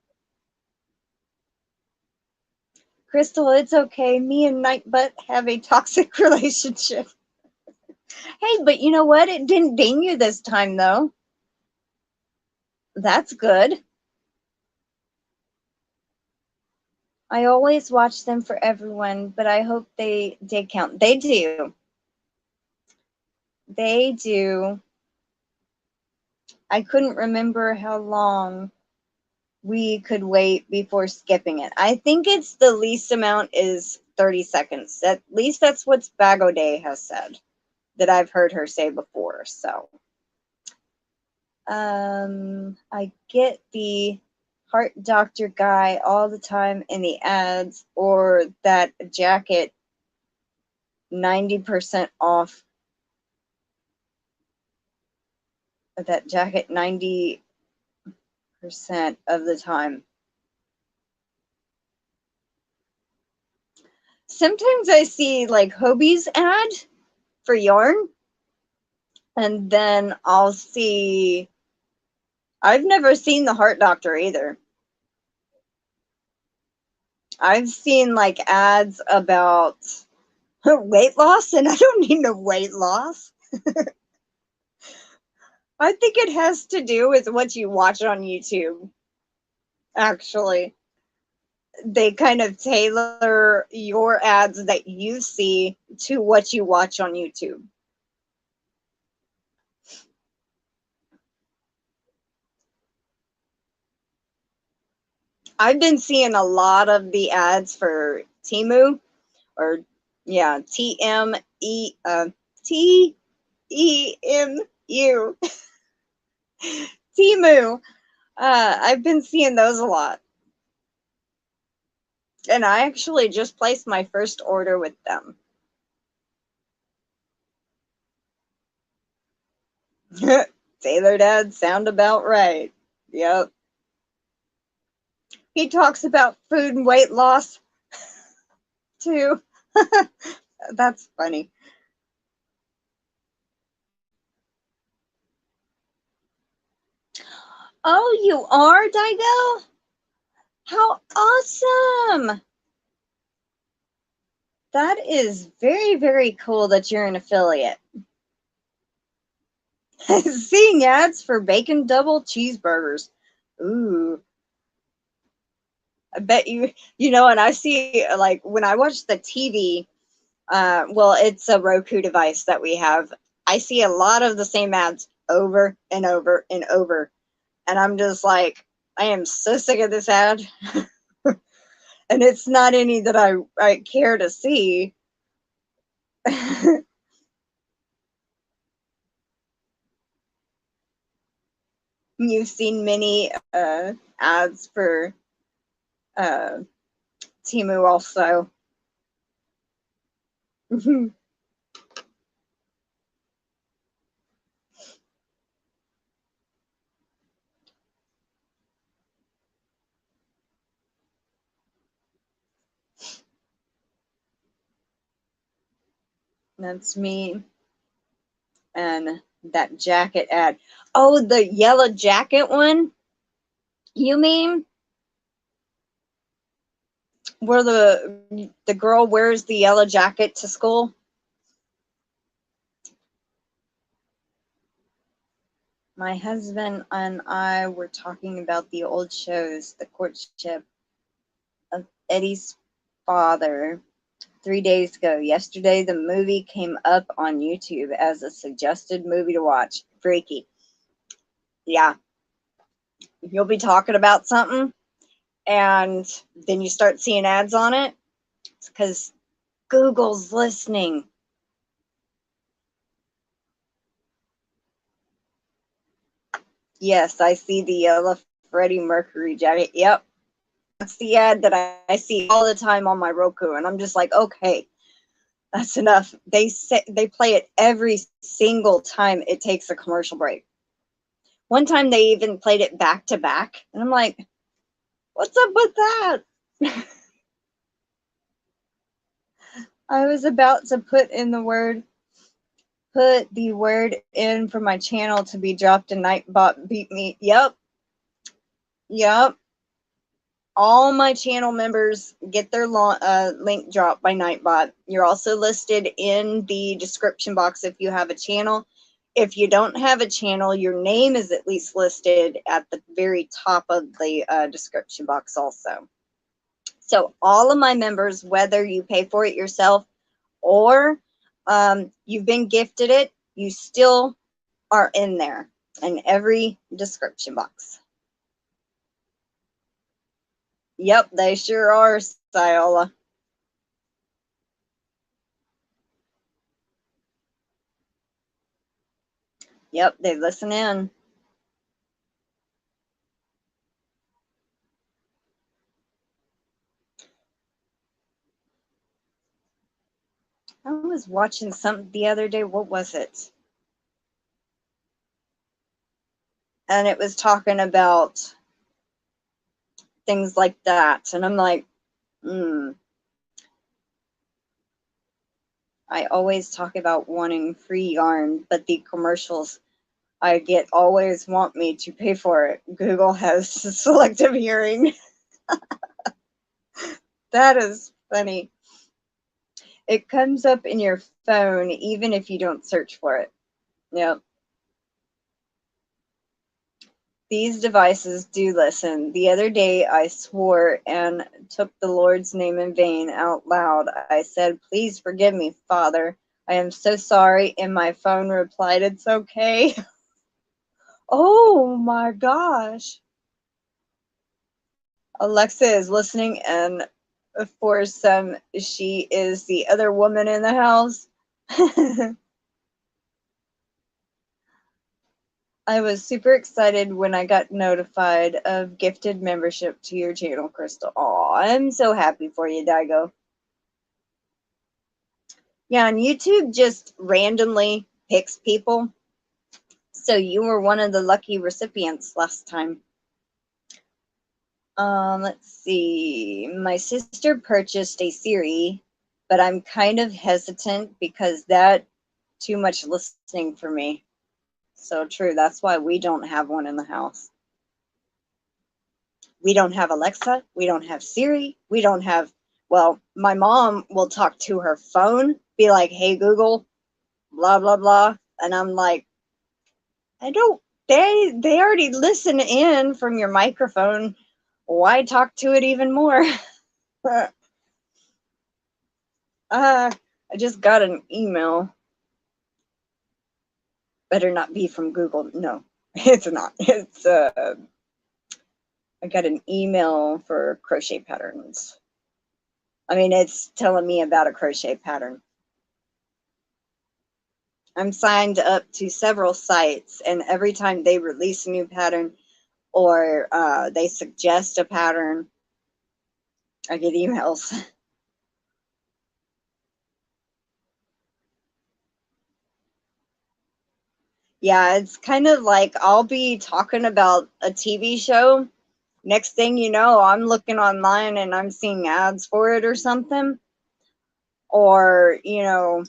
Crystal, it's okay. Me and Nightbutt have a toxic relationship. Hey, but you know what? It didn't ding you this time, though. That's good. I always watch them for everyone, but I hope they count. They do. They do. I couldn't remember how long we could wait before skipping it. I think it's the least amount is 30 seconds. At least that's what Bago Day has said, that I've heard her say before. So I get the heart doctor guy all the time in the ads, or that jacket 90% off. That jacket 90% of the time. Sometimes I see like Hobie's ad for yarn, and then I'll see. I've never seen the heart doctor either. I've seen like ads about weight loss, and I don't need no weight loss. I think it has to do with what you watch on YouTube. Actually, they kind of tailor your ads that you see to what you watch on YouTube. I've been seeing a lot of the ads for Temu, or yeah, TEMU. Temu. I've been seeing those a lot. And I actually just placed my first order with them. Taylor Dad sound about right. Yep. He talks about food and weight loss too. That's funny. Oh, you are, Daigo? How awesome! That is very, very cool that you're an affiliate. Seeing ads for bacon double cheeseburgers. Ooh. I bet you know, and I see, like, when I watch the TV, well, it's a Roku device that we have. I see a lot of the same ads over and over and over. And I'm just like, I am so sick of this ad. And it's not any that I care to see. You've seen many ads for uh, Temu also. That's me. And that jacket ad. Oh, the yellow jacket one? You mean where the girl wears the yellow jacket to school? My husband and I were talking about the old shows, the courtship of Eddie's father 3 days ago. Yesterday, the movie came up on YouTube as a suggested movie to watch. Freaky. Yeah. You'll be talking about something, and then you start seeing ads on it. It's because Google's listening. Yes, I see the yellow Freddie Mercury jacket. Yep. That's the ad that I see all the time on my Roku, and I'm just like, okay, that's enough. They play it every single time it takes a commercial break. One time they even played it back to back, and I'm like, what's up with that? I was about to put the word in for my channel to be dropped, and Nightbot beat me. Yep. All my channel members get their link dropped by Nightbot. You're also listed in the description box if you have a channel. If you don't have a channel, your name is at least listed at the very top of the description box also. So all of my members, whether you pay for it yourself or you've been gifted it, you still are in there in every description box. Yep, they sure are, Siola. Yep, they listen in. I was watching something the other day. What was it? And it was talking about things like that. And I'm like, I always talk about wanting free yarn, but the commercials I get always want me to pay for it. Google has selective hearing. That is funny. It comes up in your phone even if you don't search for it. Yep. These devices do listen. The other day I swore and took the Lord's name in vain out loud. I said, "Please forgive me, Father. I am so sorry." And my phone replied, "It's okay." Oh my gosh. Alexa is listening, and for some, she is the other woman in the house. I was super excited when I got notified of gifted membership to your channel, Crystal. Aw, I'm so happy for you, Daigo. Yeah, and YouTube just randomly picks people. So you were one of the lucky recipients last time. Let's see. My sister purchased a Siri, but I'm kind of hesitant because that too much listening for me. So true. That's why we don't have one in the house. We don't have Alexa. We don't have Siri. We don't have, well, my mom will talk to her phone, be like, "Hey, Google, blah, blah, blah." And I'm like, I don't, they already listen in from your microphone. Why talk to it even more? I just got an email. Better not be from Google. No, it's not. It's I got an email for crochet patterns. I mean, it's telling me about a crochet pattern. I'm signed up to several sites, and every time they release a new pattern or they suggest a pattern, I get emails. Yeah, it's kind of like I'll be talking about a TV show. Next thing you know, I'm looking online and I'm seeing ads for it or something. Or, you know,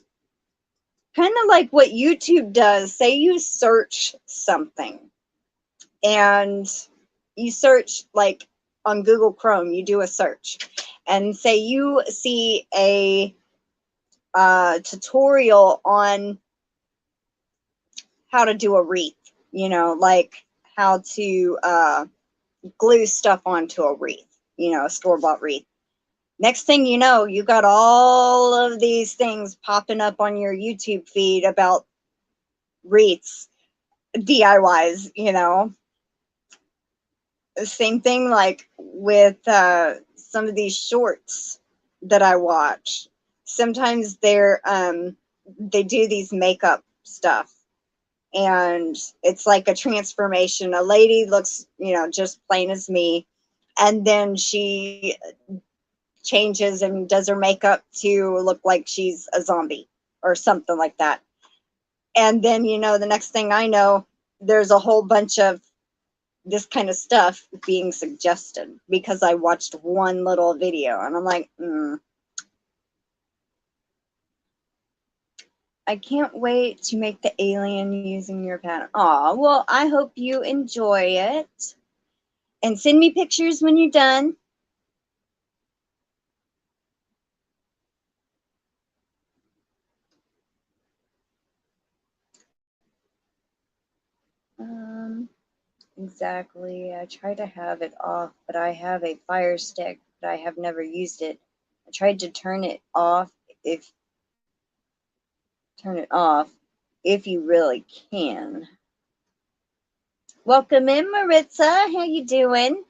kind of like what YouTube does. Say you search something and you search like on Google Chrome, you do a search and say you see a tutorial on how to do a wreath, you know, like how to glue stuff onto a wreath, you know, a store-bought wreath. Next thing you know, you got all of these things popping up on your YouTube feed about wreaths, DIYs, you know. Same thing like with some of these shorts that I watch. Sometimes they do these makeup stuff and it's like a transformation. A lady looks, you know, just plain as me, and then she changes and does her makeup to look like she's a zombie or something like that. And then, you know, the next thing I know, there's a whole bunch of this kind of stuff being suggested because I watched one little video and I'm like, I can't wait to make the alien using your pattern. Aw, well, I hope you enjoy it. And send me pictures when you're done. Exactly. I try to have it off, but I have a fire stick, but I have never used it. I tried to turn it off if you really can. Welcome in, Maritza. How you doing?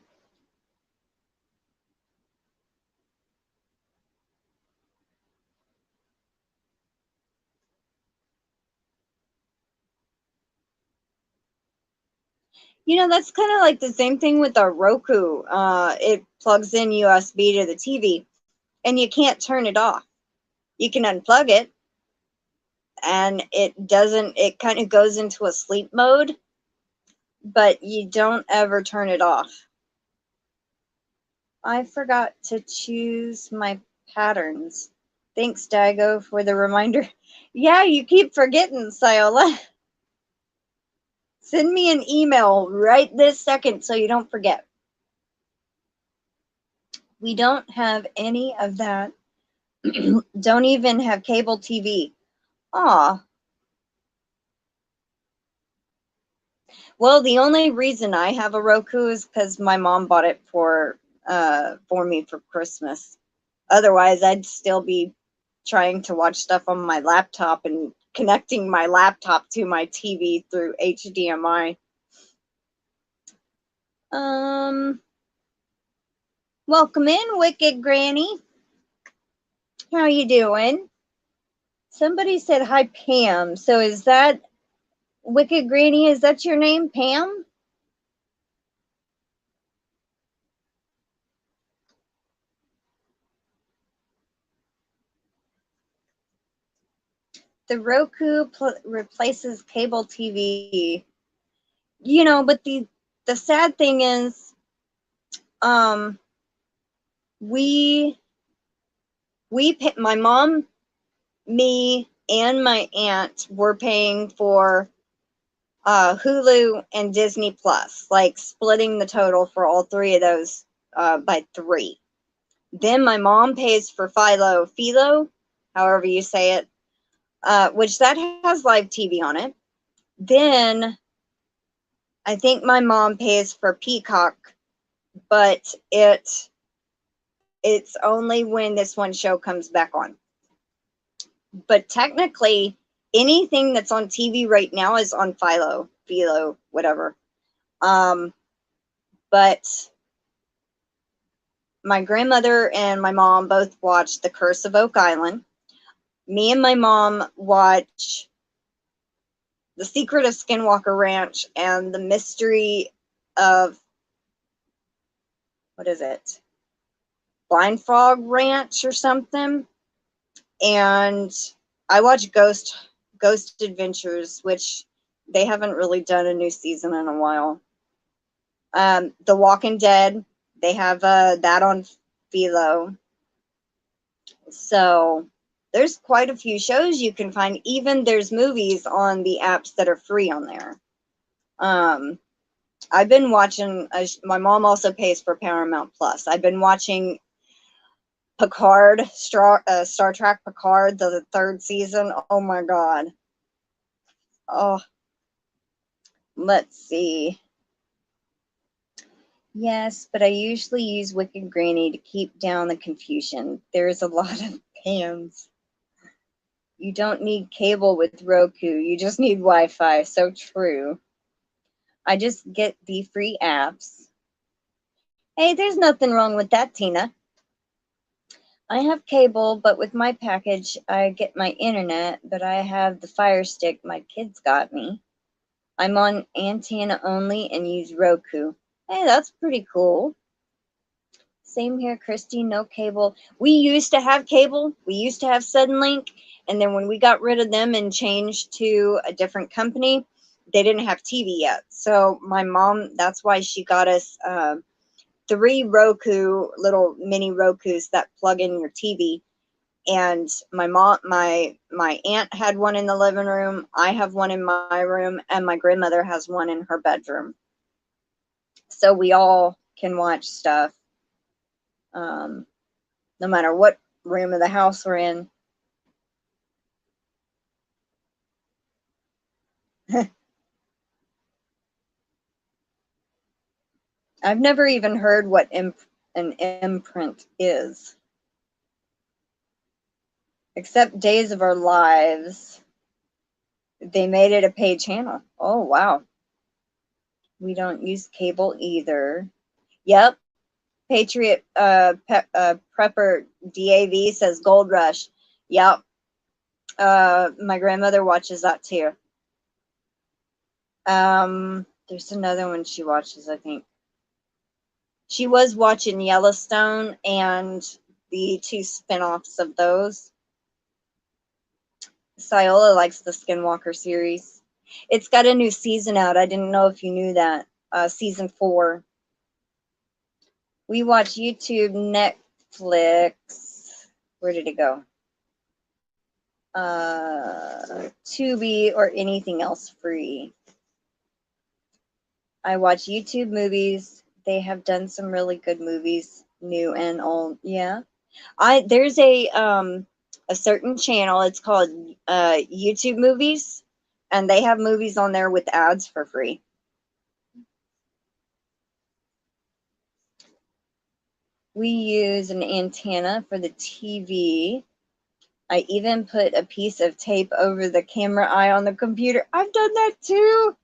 You know, that's kind of like the same thing with our Roku. It plugs in USB to the TV, and you can't turn it off. You can unplug it, and it kind of goes into a sleep mode, but you don't ever turn it off. I forgot to choose my patterns. Thanks, Dago, for the reminder. Yeah, you keep forgetting, Sayola. Send me an email right this second so you don't forget. We don't have any of that. Don't even have cable TV. Aw. Well, the only reason I have a Roku is because my mom bought it for me for Christmas. Otherwise, I'd still be trying to watch stuff on my laptop and connecting my laptop to my TV through HDMI. Welcome in, Wicked Granny. How you doing? Somebody said hi, Pam. So is that Wicked Granny? Is that your name, Pam? The Roku replaces cable TV. You know, but the sad thing is, we my mom, me, and my aunt were paying for Hulu and Disney Plus, like splitting the total for all three of those by 3. Then my mom pays for Philo, however you say it, which that has live TV on it. Then I think my mom pays for Peacock, but it's only when this one show comes back on. But technically, anything that's on TV right now is on Philo, whatever. But my grandmother and my mom both watched The Curse of Oak Island. Me and my mom watch The Secret of Skinwalker Ranch and The Mystery of, what is it? Blind Frog Ranch or something. And I watch Ghost Adventures, which they haven't really done a new season in a while. The Walking Dead, they have that on Philo. So there's quite a few shows you can find. Even there's movies on the apps that are free on there. I've been watching, my mom also pays for Paramount Plus. I've been watching Picard, Star Trek Picard, the 3rd season. Oh my God. Oh, let's see. Yes, but I usually use Wicked Granny to keep down the confusion. There's a lot of Pams. You don't need cable with Roku. You just need Wi-Fi. So true. I just get the free apps. Hey, there's nothing wrong with that, Tina. I have cable, but with my package, I get my internet, but I have the Fire Stick my kids got me. I'm on antenna only and use Roku. Hey, that's pretty cool. Same here, Christy, no cable. We used to have cable. We used to have Suddenlink. And then when we got rid of them and changed to a different company, they didn't have TV yet. So my mom, that's why she got us 3 Roku, little mini Rokus that plug in your TV. And my aunt had one in the living room. I have one in my room, and my grandmother has one in her bedroom. So we all can watch stuff, no matter what room of the house we're in. I've never even heard what an imprint is, except Days of Our Lives. They made it a paid channel. Oh, wow. We don't use cable either. Yep. Patriot Prepper DAV says Gold Rush. Yep. My grandmother watches that too. There's another one she watches, I think. She was watching Yellowstone and the 2 spin-offs of those. Syola likes the Skinwalker series. It's got a new season out. I didn't know if you knew that. Season 4. We watch YouTube, Netflix. Where did it go? Tubi, or anything else free. I watch YouTube movies. They have done some really good movies, new and old. Yeah. There's a certain channel. It's called YouTube Movies, and they have movies on there with ads for free. We use an antenna for the TV. I even put a piece of tape over the camera eye on the computer. I've done that too.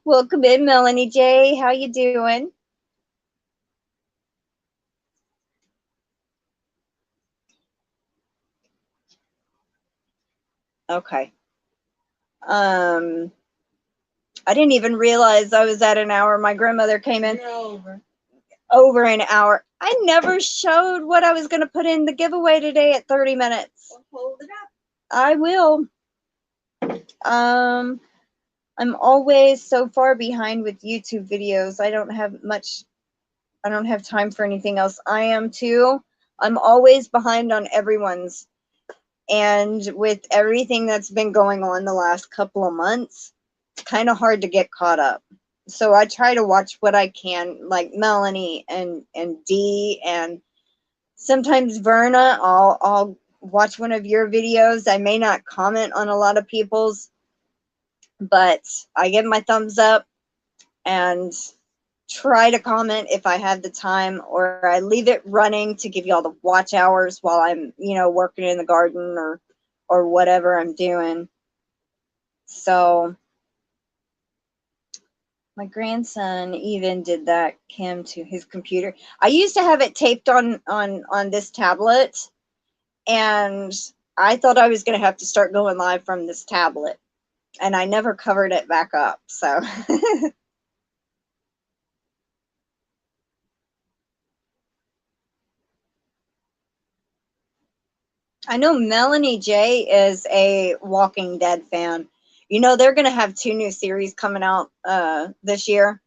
Welcome in, Melanie J. How you doing? Okay. I didn't even realize I was at an hour. My grandmother came in. Over an hour. I never showed what I was going to put in the giveaway today at 30 minutes. Well, hold it up. I will. I'm always so far behind with YouTube videos. I don't have time for anything else. I am too. I'm always behind on everyone's. And with everything that's been going on the last couple of months, it's kind of hard to get caught up. So I try to watch what I can, like Melanie and Dee, and sometimes Verna. I'll watch one of your videos. I may not comment on a lot of people's, but I give my thumbs up and try to comment if I have the time, or I leave it running to give you all the watch hours while I'm, you know, working in the garden or whatever I'm doing. So my grandson even did that cam to his computer. I used to have it taped on this tablet, and I thought I was going to have to start going live from this tablet, and I never covered it back up. So I know Melanie J is a Walking Dead fan. You know, they're going to have 2 new series coming out this year.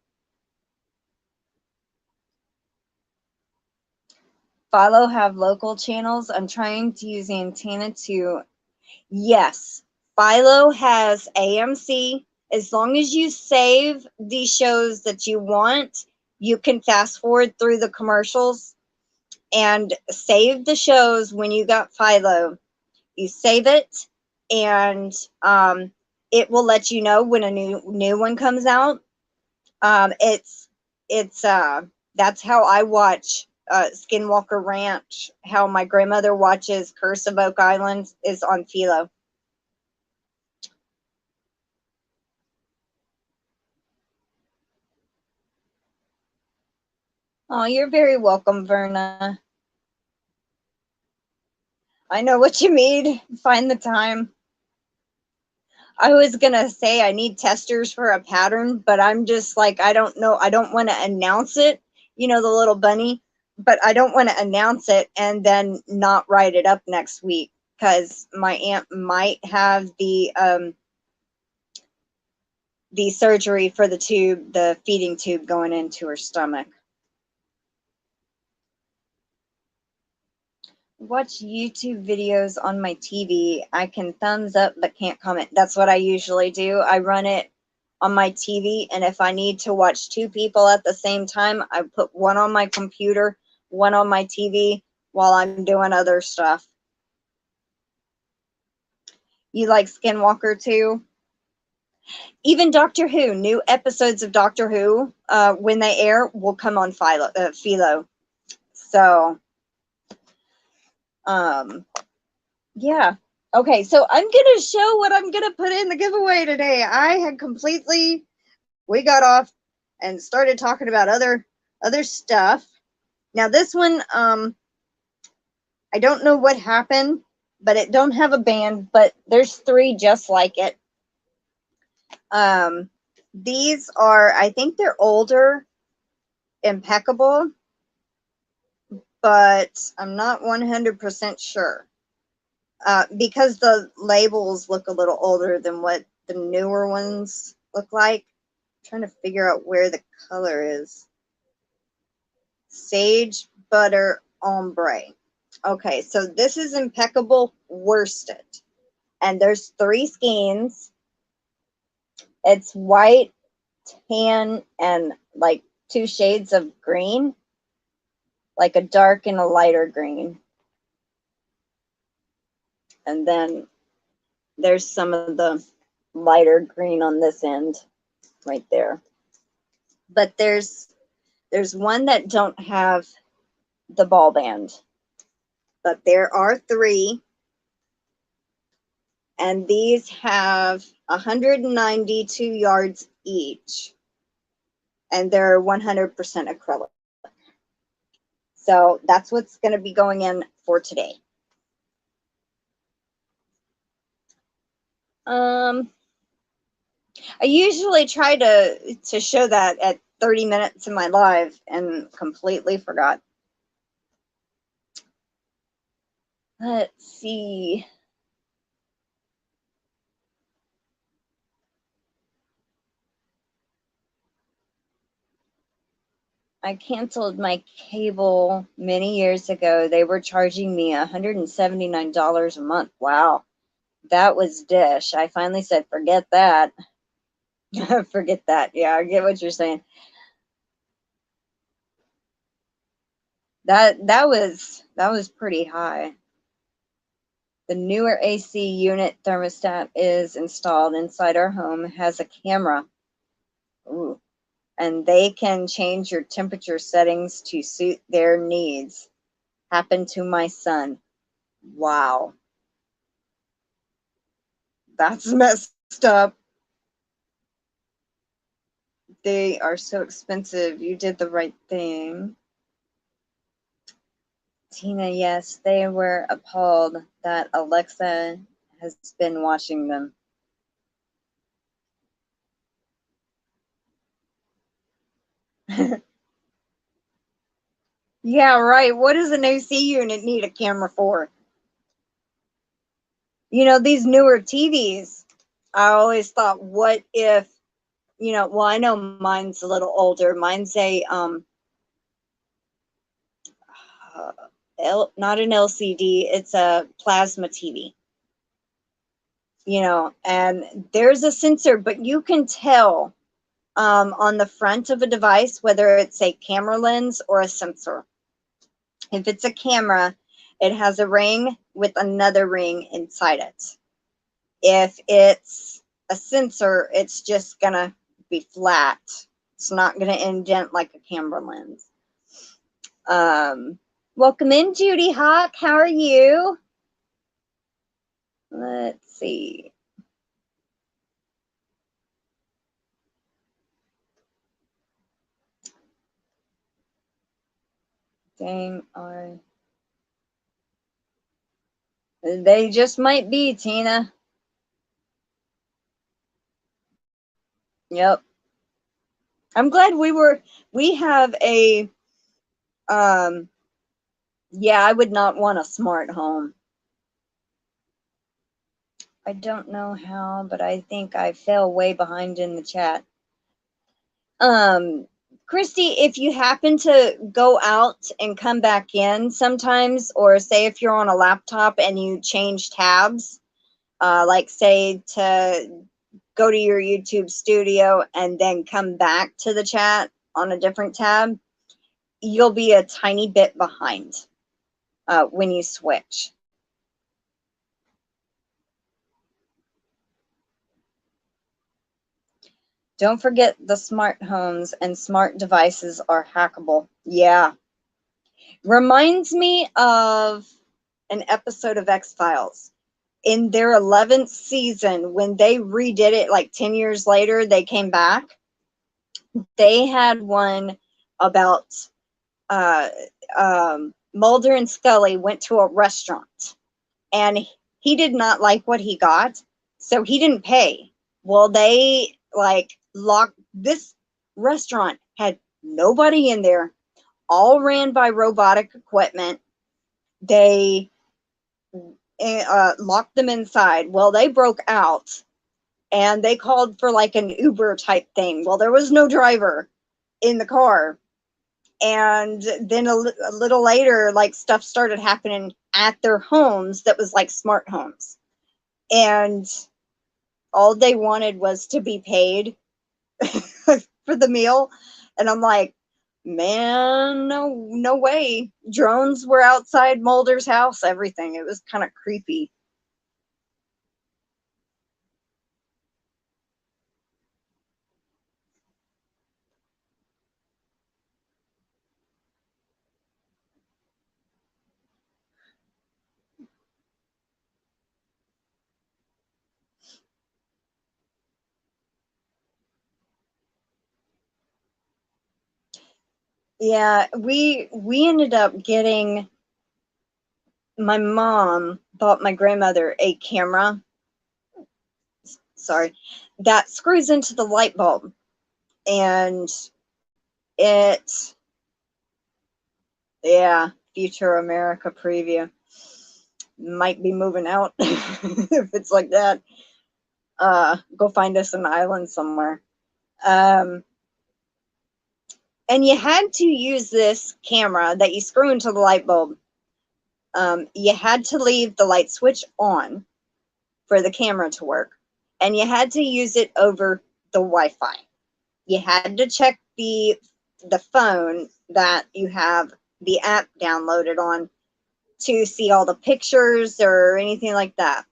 Philo have local channels. I'm trying to use antenna to, yes, Philo has AMC. As long as you save the shows that you want, you can fast forward through the commercials and save the shows when you got Philo. You save it, and it will let you know when a new one comes out. It's that's how I watch Skinwalker Ranch. How my grandmother watches Curse of Oak Island is on Philo. Oh, you're very welcome, Verna. I know what you mean. Find the time. I was gonna say I need testers for a pattern, but I'm just like, I don't know. I don't want to announce it, you know, the little bunny, but I don't want to announce it and then not write it up next week, because my aunt might have the surgery for the tube, the feeding tube going into her stomach. Watch YouTube videos on my TV. I can thumbs up but can't comment. That's what I usually do. I run it on my TV, and if I need to watch 2 people at the same time, I put one on my computer, one on my TV while I'm doing other stuff. You like Skinwalker too? Even Doctor Who, new episodes of Doctor Who, when they air, will come on Philo. So, yeah. Okay, so I'm going to show what I'm going to put in the giveaway today. We got off and started talking about other stuff. Now this one, I don't know what happened, but it don't have a band, but there's 3 just like it. These are, I think they're older, impeccable, but I'm not 100% sure. Because the labels look a little older than what the newer ones look like. I'm trying to figure out where the color is. Sage Butter Ombre. Okay, so this is impeccable worsted. And there's 3 skeins. It's white, tan, and like 2 shades of green. Like a dark and a lighter green. And then there's some of the lighter green on this end right there. But there's one that don't have the ball band. But there are 3. And these have 192 yards each. And they're 100% acrylic. So that's what's going to be going in for today. I usually try to show that at 30 minutes in my live and completely forgot. Let's see. I canceled my cable many years ago. They were charging me $179 a month. Wow. That was Dish. I finally said, forget that. Forget that. Yeah, I get what you're saying. That was pretty high. The newer AC unit thermostat is installed inside our home, has a camera. Ooh. And they can change your temperature settings to suit their needs. Happened to my son. Wow. That's messed up. They are so expensive. You did the right thing. Tina, yes, they were appalled that Alexa has been watching them. Yeah, right. What does an AC unit need a camera for? You know, these newer TVs, I always thought, what if, you know, well, I know mine's a little older. Mine's a, not an LCD, it's a plasma TV. You know, and there's a sensor, but you can tell on the front of a device whether it's a camera lens or a sensor. If it's a camera, it has a ring with another ring inside it. If it's a sensor, it's just gonna be flat. It's not gonna indent like a camera lens. Welcome in, Judy Hock. How are you? Let's see. Dang, they just might be, Tina. Yep. I'm glad we have a, yeah, I would not want a smart home. I don't know how, but I think I fell way behind in the chat. Christy, if you happen to go out and come back in sometimes, or say if you're on a laptop and you change tabs, like say to go to your YouTube studio and then come back to the chat on a different tab, you'll be a tiny bit behind when you switch. Don't forget the smart homes and smart devices are hackable. Yeah. Reminds me of an episode of X-Files. In their 11th season, when they redid it like 10 years later, they came back. They had one about Mulder and Scully went to a restaurant and he did not like what he got, so he didn't pay. Well, they like locked this restaurant, had nobody in there, all ran by robotic equipment. They locked them inside. Well, they broke out and they called for like an Uber type thing. Well, there was no driver in the car. And then a little later, like stuff started happening at their homes that was like smart homes. And all they wanted was to be paid for the meal. And I'm like, man, no way. Drones were outside Mulder's house, everything. It was kind of creepy. Yeah, we ended up getting, my mom bought my grandmother a camera, sorry, that screws into the light bulb. And it, yeah, future America preview. Might be moving out if it's like that. Go find us an island somewhere. And you had to use this camera that you screw into the light bulb. You had to leave the light switch on for the camera to work, and you had to use it over the Wi-Fi. You had to check the phone that you have the app downloaded on to see all the pictures or anything like that.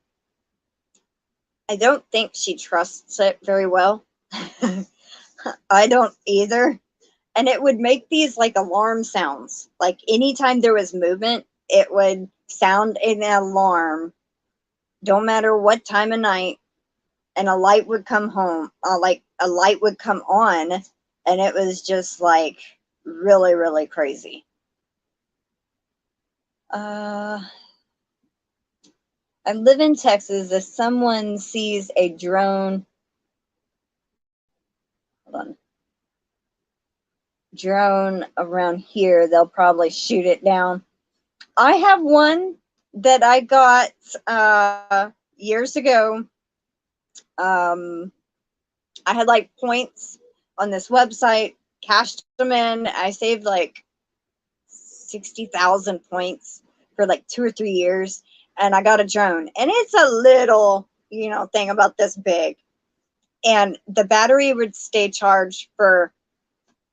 I don't think she trusts it very well. I don't either. And it would make these like alarm sounds. Like anytime there was movement, it would sound an alarm. Don't matter what time of night. And a light would come like a light would come on. And it was just like really, really crazy. I live in Texas. If someone sees a drone, hold on, drone around here, they'll probably shoot it down. I have one that I got years ago. I had like points on this website, cashed them in. I saved like 60,000 points for like 2 or 3 years, and I got a drone. And it's a little, you know, thing about this big. And the battery would stay charged for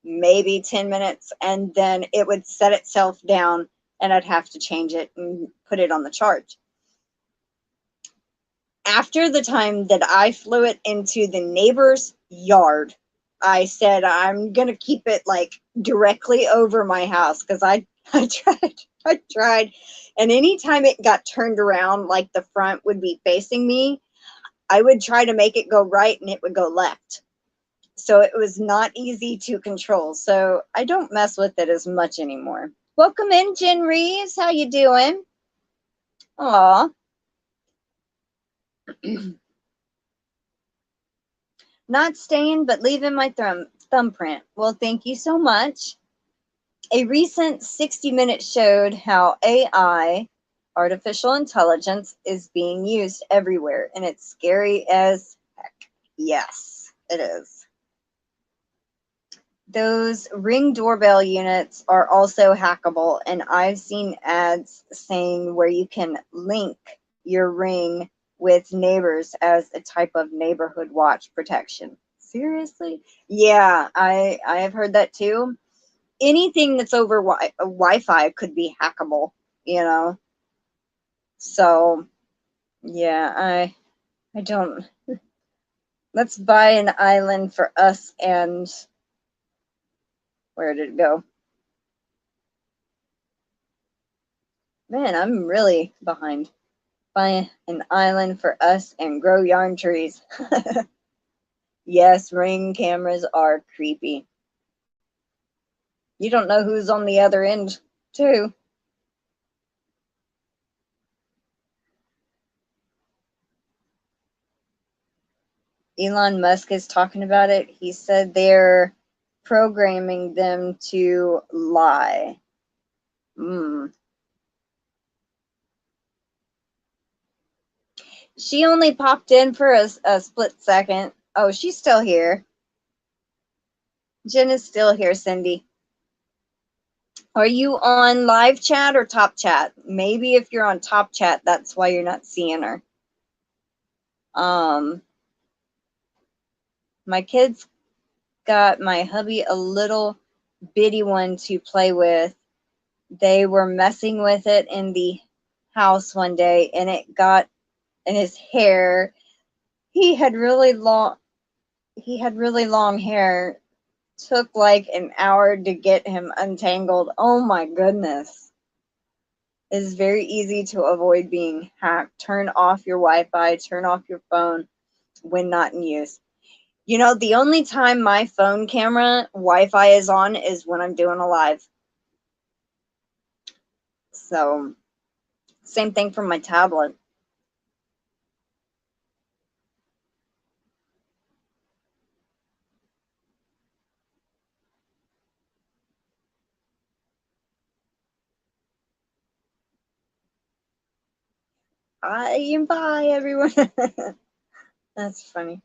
maybe 10 minutes, and then it would set itself down, and I'd have to change it and put it on the charge. After the time that I flew it into the neighbor's yard, I said, I'm going to keep it like directly over my house, because I tried. And anytime it got turned around, like the front would be facing me, I would try to make it go right and it would go left. So it was not easy to control. So I don't mess with it as much anymore. Welcome in, Jen Reeves. How you doing? Aw. Not staying, but leaving my thumbprint. Well, thank you so much. A recent 60 Minutes showed how AI, artificial intelligence, is being used everywhere, and it's scary as heck. Yes, it is. Those Ring doorbell units are also hackable, and I've seen ads saying where you can link your Ring with neighbors as a type of neighborhood watch protection. Seriously? Yeah, I have heard that too. Anything that's over Wi-Fi could be hackable, you know. So, yeah, I don't. Let's buy an island for us and where did it go? Man, I'm really behind. Buy an island for us and grow yarn trees. Yes, Ring cameras are creepy. You don't know who's on the other end, too. Elon Musk is talking about it. He said they're programming them to lie. She only popped in for a split second. Oh, she's still here. Jen is still here, Cindy. Are you on live chat or top chat? Maybe if you're on top chat, that's why you're not seeing her. My kids got my hubby a little bitty one to play with. They were messing with it in the house one day, and it got in his hair. He had really long hair. Took like an hour to get him untangled. Oh my goodness. It is very easy to avoid being hacked. Turn off your Wi-Fi, turn off your phone when not in use. You know, the only time my phone camera Wi-Fi is on is when I'm doing a live. So, same thing for my tablet. Bye, everyone. That's funny.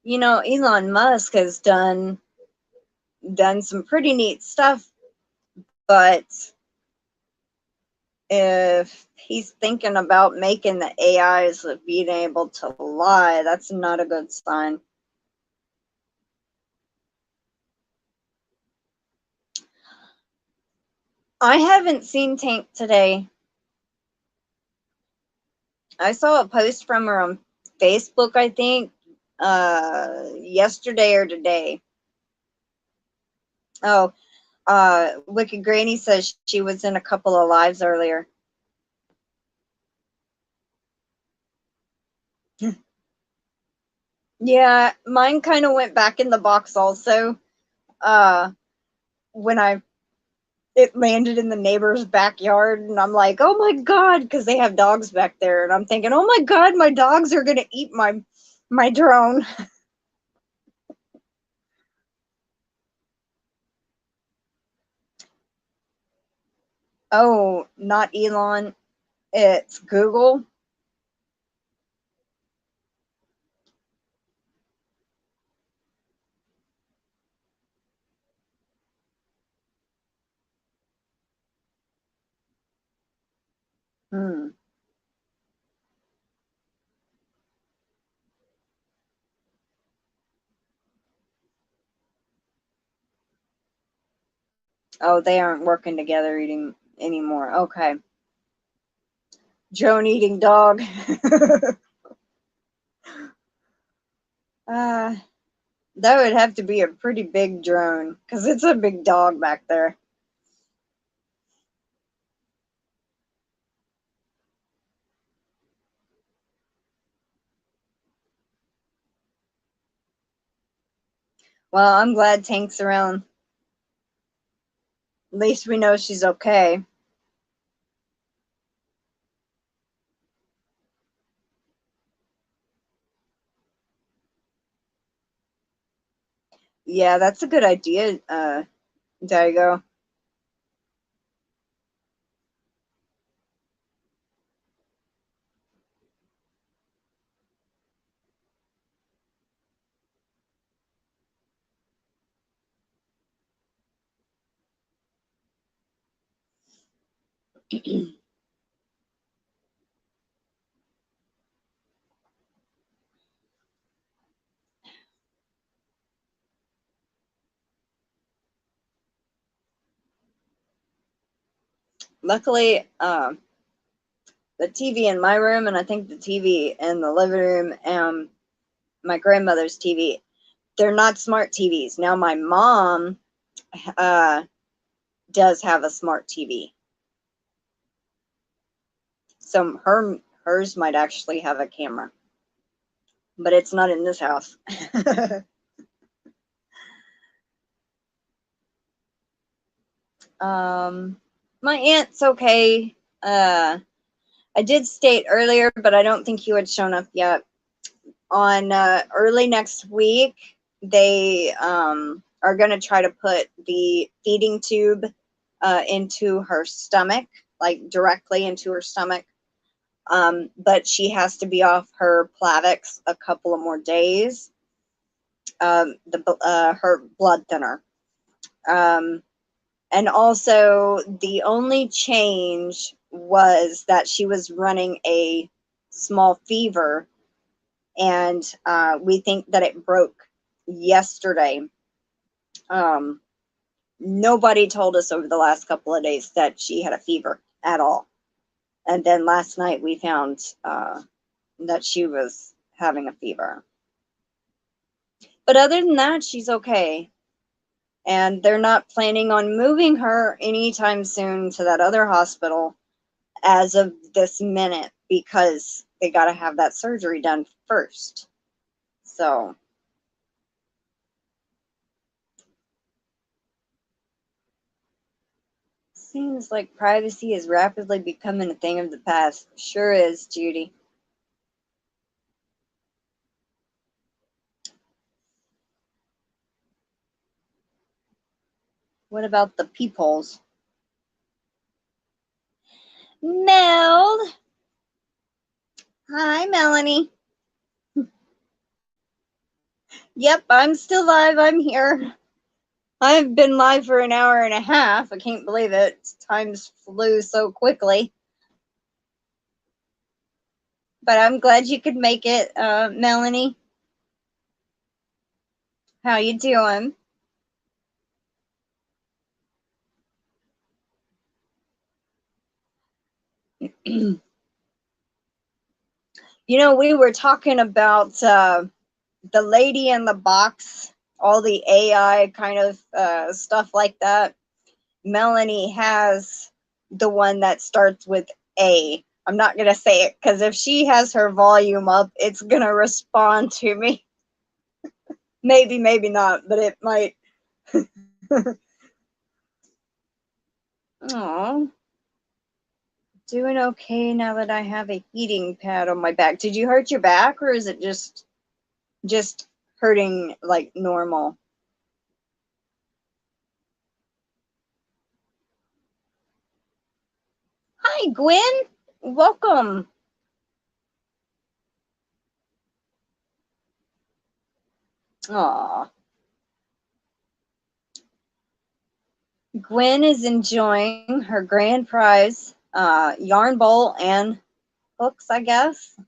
You know, Elon Musk has done some pretty neat stuff, but if he's thinking about making the AIs being able to lie, that's not a good sign. I haven't seen Tank today. I saw a post from her on Facebook, I think, yesterday or today. Oh, Wicked Granny says she was in a couple of lives earlier. Yeah, mine kind of went back in the box also. When it landed in the neighbor's backyard, and I'm like, oh my god, because they have dogs back there, and I'm thinking, oh my god, my dogs are gonna eat my drone. Oh, not Elon, it's Google. Hmm. Oh, they aren't working together eating anymore. Okay. Drone eating dog. uh, that would have to be a pretty big drone because it's a big dog back there. Well, I'm glad Tank's around. At least we know she's okay. Yeah, that's a good idea. There you go. Luckily, the TV in my room, and I think the TV in the living room, and my grandmother's TV, they're not smart TVs. Now, my mom uh, does have a smart TV. So hers might actually have a camera, but it's not in this house. My aunt's okay. I did state earlier, but I don't think he had shown up yet. On early next week, they are going to try to put the feeding tube into her stomach, like directly into her stomach. But she has to be off her Plavix a couple of more days. Her blood thinner. And also, the only change was that she was running a small fever, and we think that it broke yesterday. Um, Nobody told us over the last couple of days that she had a fever at all. And then last night we found that she was having a fever. But other than that, she's okay. And they're not planning on moving her anytime soon to that other hospital as of this minute because they got to have that surgery done first. So, seems like privacy is rapidly becoming a thing of the past. Sure is, Judy. What about the peepholes? Mel. Hi, Melanie. Yep, I'm still live. I'm here. I've been live for an hour and a half. I can't believe it. Times flew so quickly. But I'm glad you could make it, Melanie. How you doing? You know, we were talking about the lady in the box, all the AI kind of stuff like that. Melanie has the one that starts with A. I'm not going to say it because if she has her volume up, it's going to respond to me. Maybe, maybe not, but it might. Oh, doing okay now that I have a heating pad on my back. Did you hurt your back, or is it just hurting like normal? Hi, Gwen. Welcome. Aw. Gwen is enjoying her grand prize yarn bowl and hooks, I guess.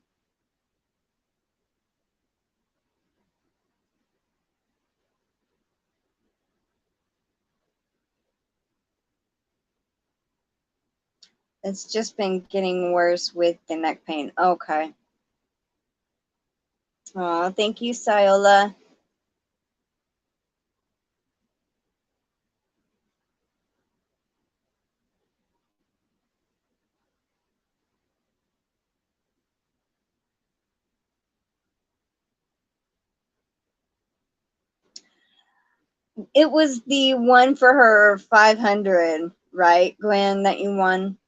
It's just been getting worse with the neck pain. Okay. Oh, thank you, Sayola. It was the one for her 500, right, Gwen, that you won?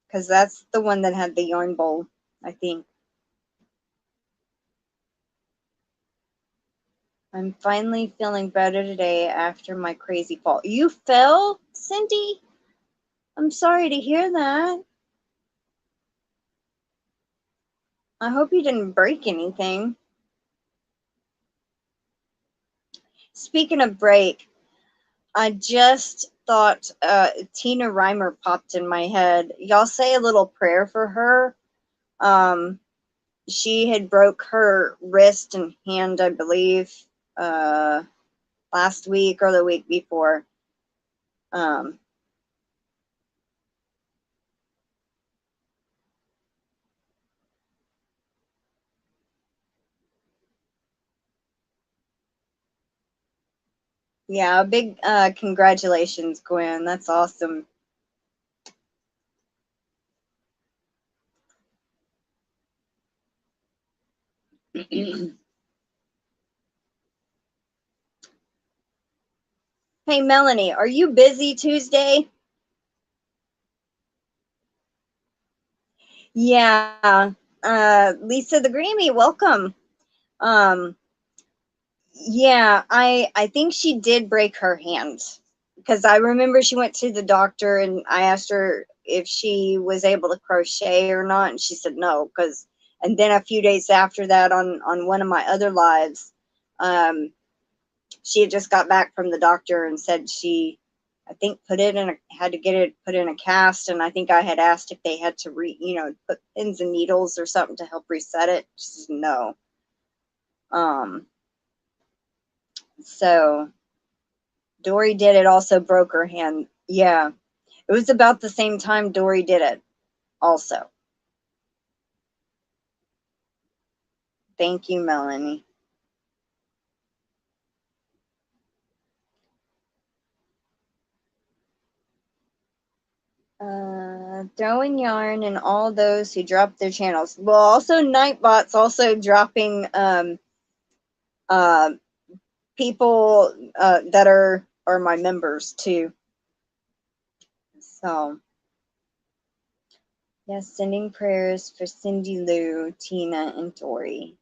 Because that's the one that had the yarn bowl, I think. I'm finally feeling better today after my crazy fall. You fell, Cindy? I'm sorry to hear that. I hope you didn't break anything. Speaking of break, I just thought Tina Rymer popped in my head. Y'all say a little prayer for her. She had broke her wrist and hand, I believe, last week or the week before. Yeah, a big congratulations, Gwen. That's awesome. Hey, Melanie, are you busy Tuesday? Yeah. Lisa the Grammy, welcome. Um, yeah, I think she did break her hand because I remember she went to the doctor and I asked her if she was able to crochet or not, and she said no. Because and then a few days after that, on one of my other lives, she had just got back from the doctor and said she, I think, had to get it put in a cast, and I think I had asked if they had to put pins and needles or something to help reset it. She said no. So Dory did it, also broke her hand. Yeah, it was about the same time Dory did it also. Thank you, Melanie. Throwing yarn and all those who dropped their channels. Well, also Nightbot's also dropping uh, people that are my members too. So yes, sending prayers for Cindy Lou, Tina, and Tori.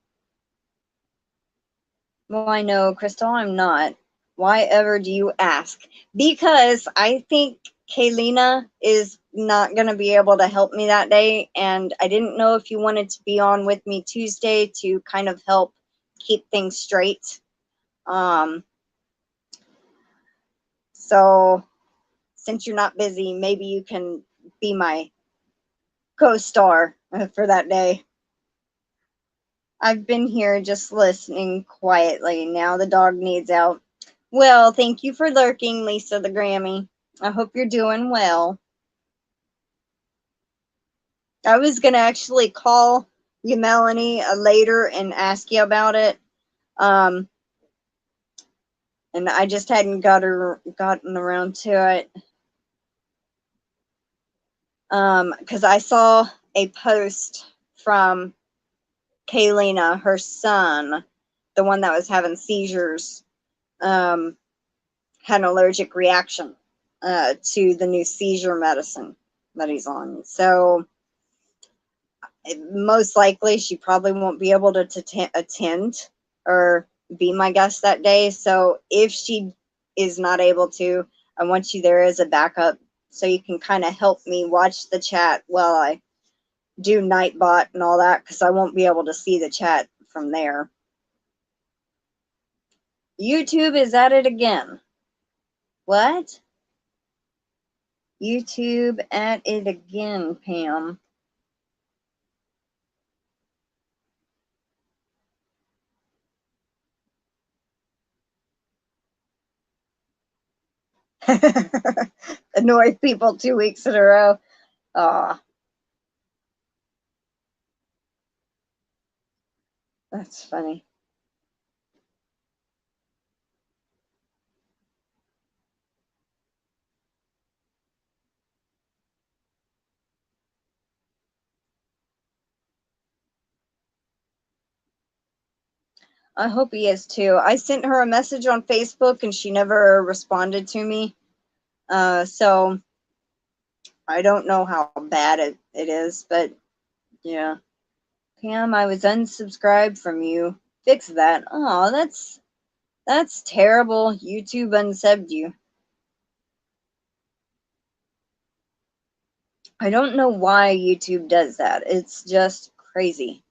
Well, I know, Crystal, I'm not. Why ever do you ask? Because I think Kaylina is not going to be able to help me that day, and I didn't know if you wanted to be on with me Tuesday to kind of help keep things straight. So since you're not busy, maybe you can be my co-star for that day. I've been here just listening quietly. Now the dog needs out. Well, thank you for lurking, Lisa the Grammy. I hope you're doing well. I was going to actually call you, Melanie, later and ask you about it. And I just hadn't gotten around to it. Because I saw a post from Kaylina, her son, the one that was having seizures, had an allergic reaction to the new seizure medicine that he's on. So most likely she probably won't be able to attend or be my guest that day. So if she is not able to, I want you there as a backup so you can kind of help me watch the chat while I do Nightbot and all that, because I won't be able to see the chat from there. YouTube is at it again. What? YouTube at it again, Pam. Annoy people 2 weeks in a row. Aw. That's funny. I hope he is too. I sent her a message on Facebook and she never responded to me. So I don't know how bad it is, but yeah. Pam, I was unsubscribed from you. Fix that. Oh, that's terrible. YouTube unsubbed you. I don't know why YouTube does that. It's just crazy.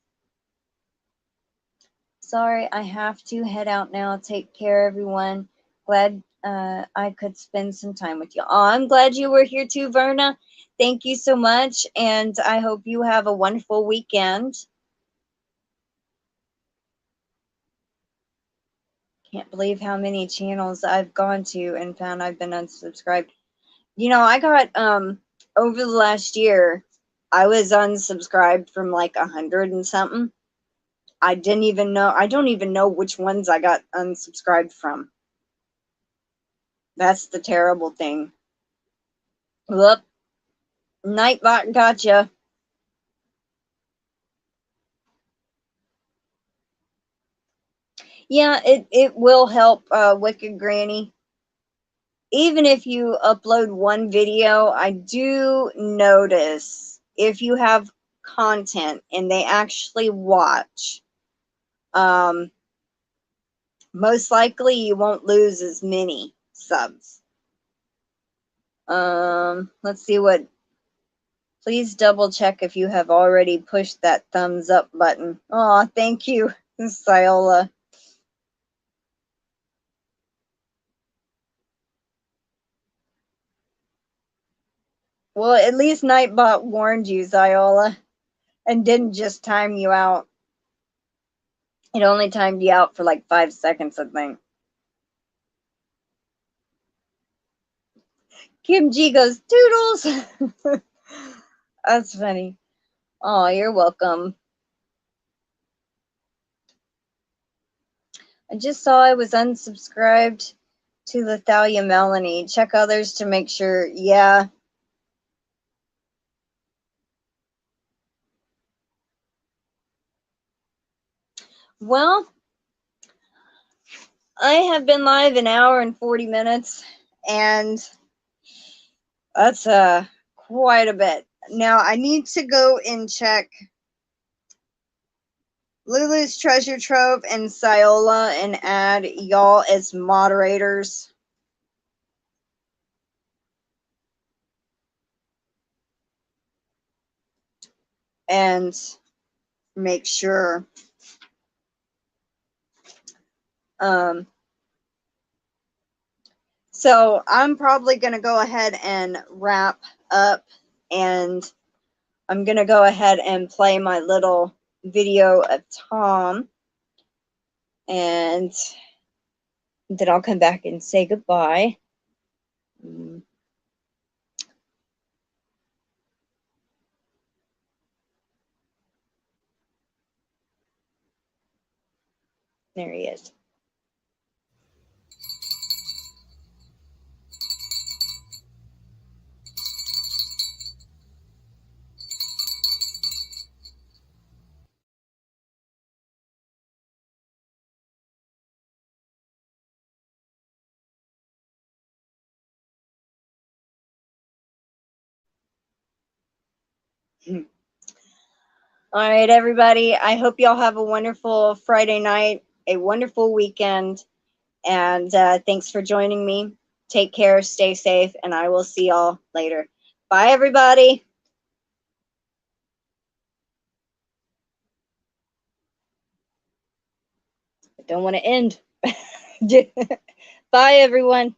Sorry, I have to head out now. Take care, everyone. Glad I could spend some time with you. Oh, I'm glad you were here too, Verna. Thank you so much, and I hope you have a wonderful weekend. Can't believe how many channels I've gone to and found I've been unsubscribed. You know, I got over the last year, I was unsubscribed from like 100 and something. I don't even know which ones I got unsubscribed from. That's the terrible thing. Whoop. Nightbot gotcha. Yeah, it will help, Wicked Granny. Even if you upload one video, I do notice if you have content and they actually watch, most likely you won't lose as many subs. Let's see what. Please double check if you have already pushed that thumbs up button. Oh, thank you, Siola. Well, at least Nightbot warned you, Ziola, and didn't just time you out. It only timed you out for like 5 seconds, I think. Kim G goes, Toodles! That's funny. Oh, you're welcome. I just saw I was unsubscribed to Lethalia Melanie. Check others to make sure. Yeah. Well, I have been live an hour and 40 minutes, and that's quite a bit. Now, I need to go and check Lulu's Treasure Trove and Siola and add y'all as moderators. And make sure. So I'm probably going to go ahead and wrap up, and I'm going to go ahead and play my little video of Tom, and then I'll come back and say goodbye. There he is. All right, everybody. I hope y'all have a wonderful Friday night, a wonderful weekend, and thanks for joining me. Take care, stay safe, and I will see y'all later. Bye, everybody. I don't want to end. Bye, everyone.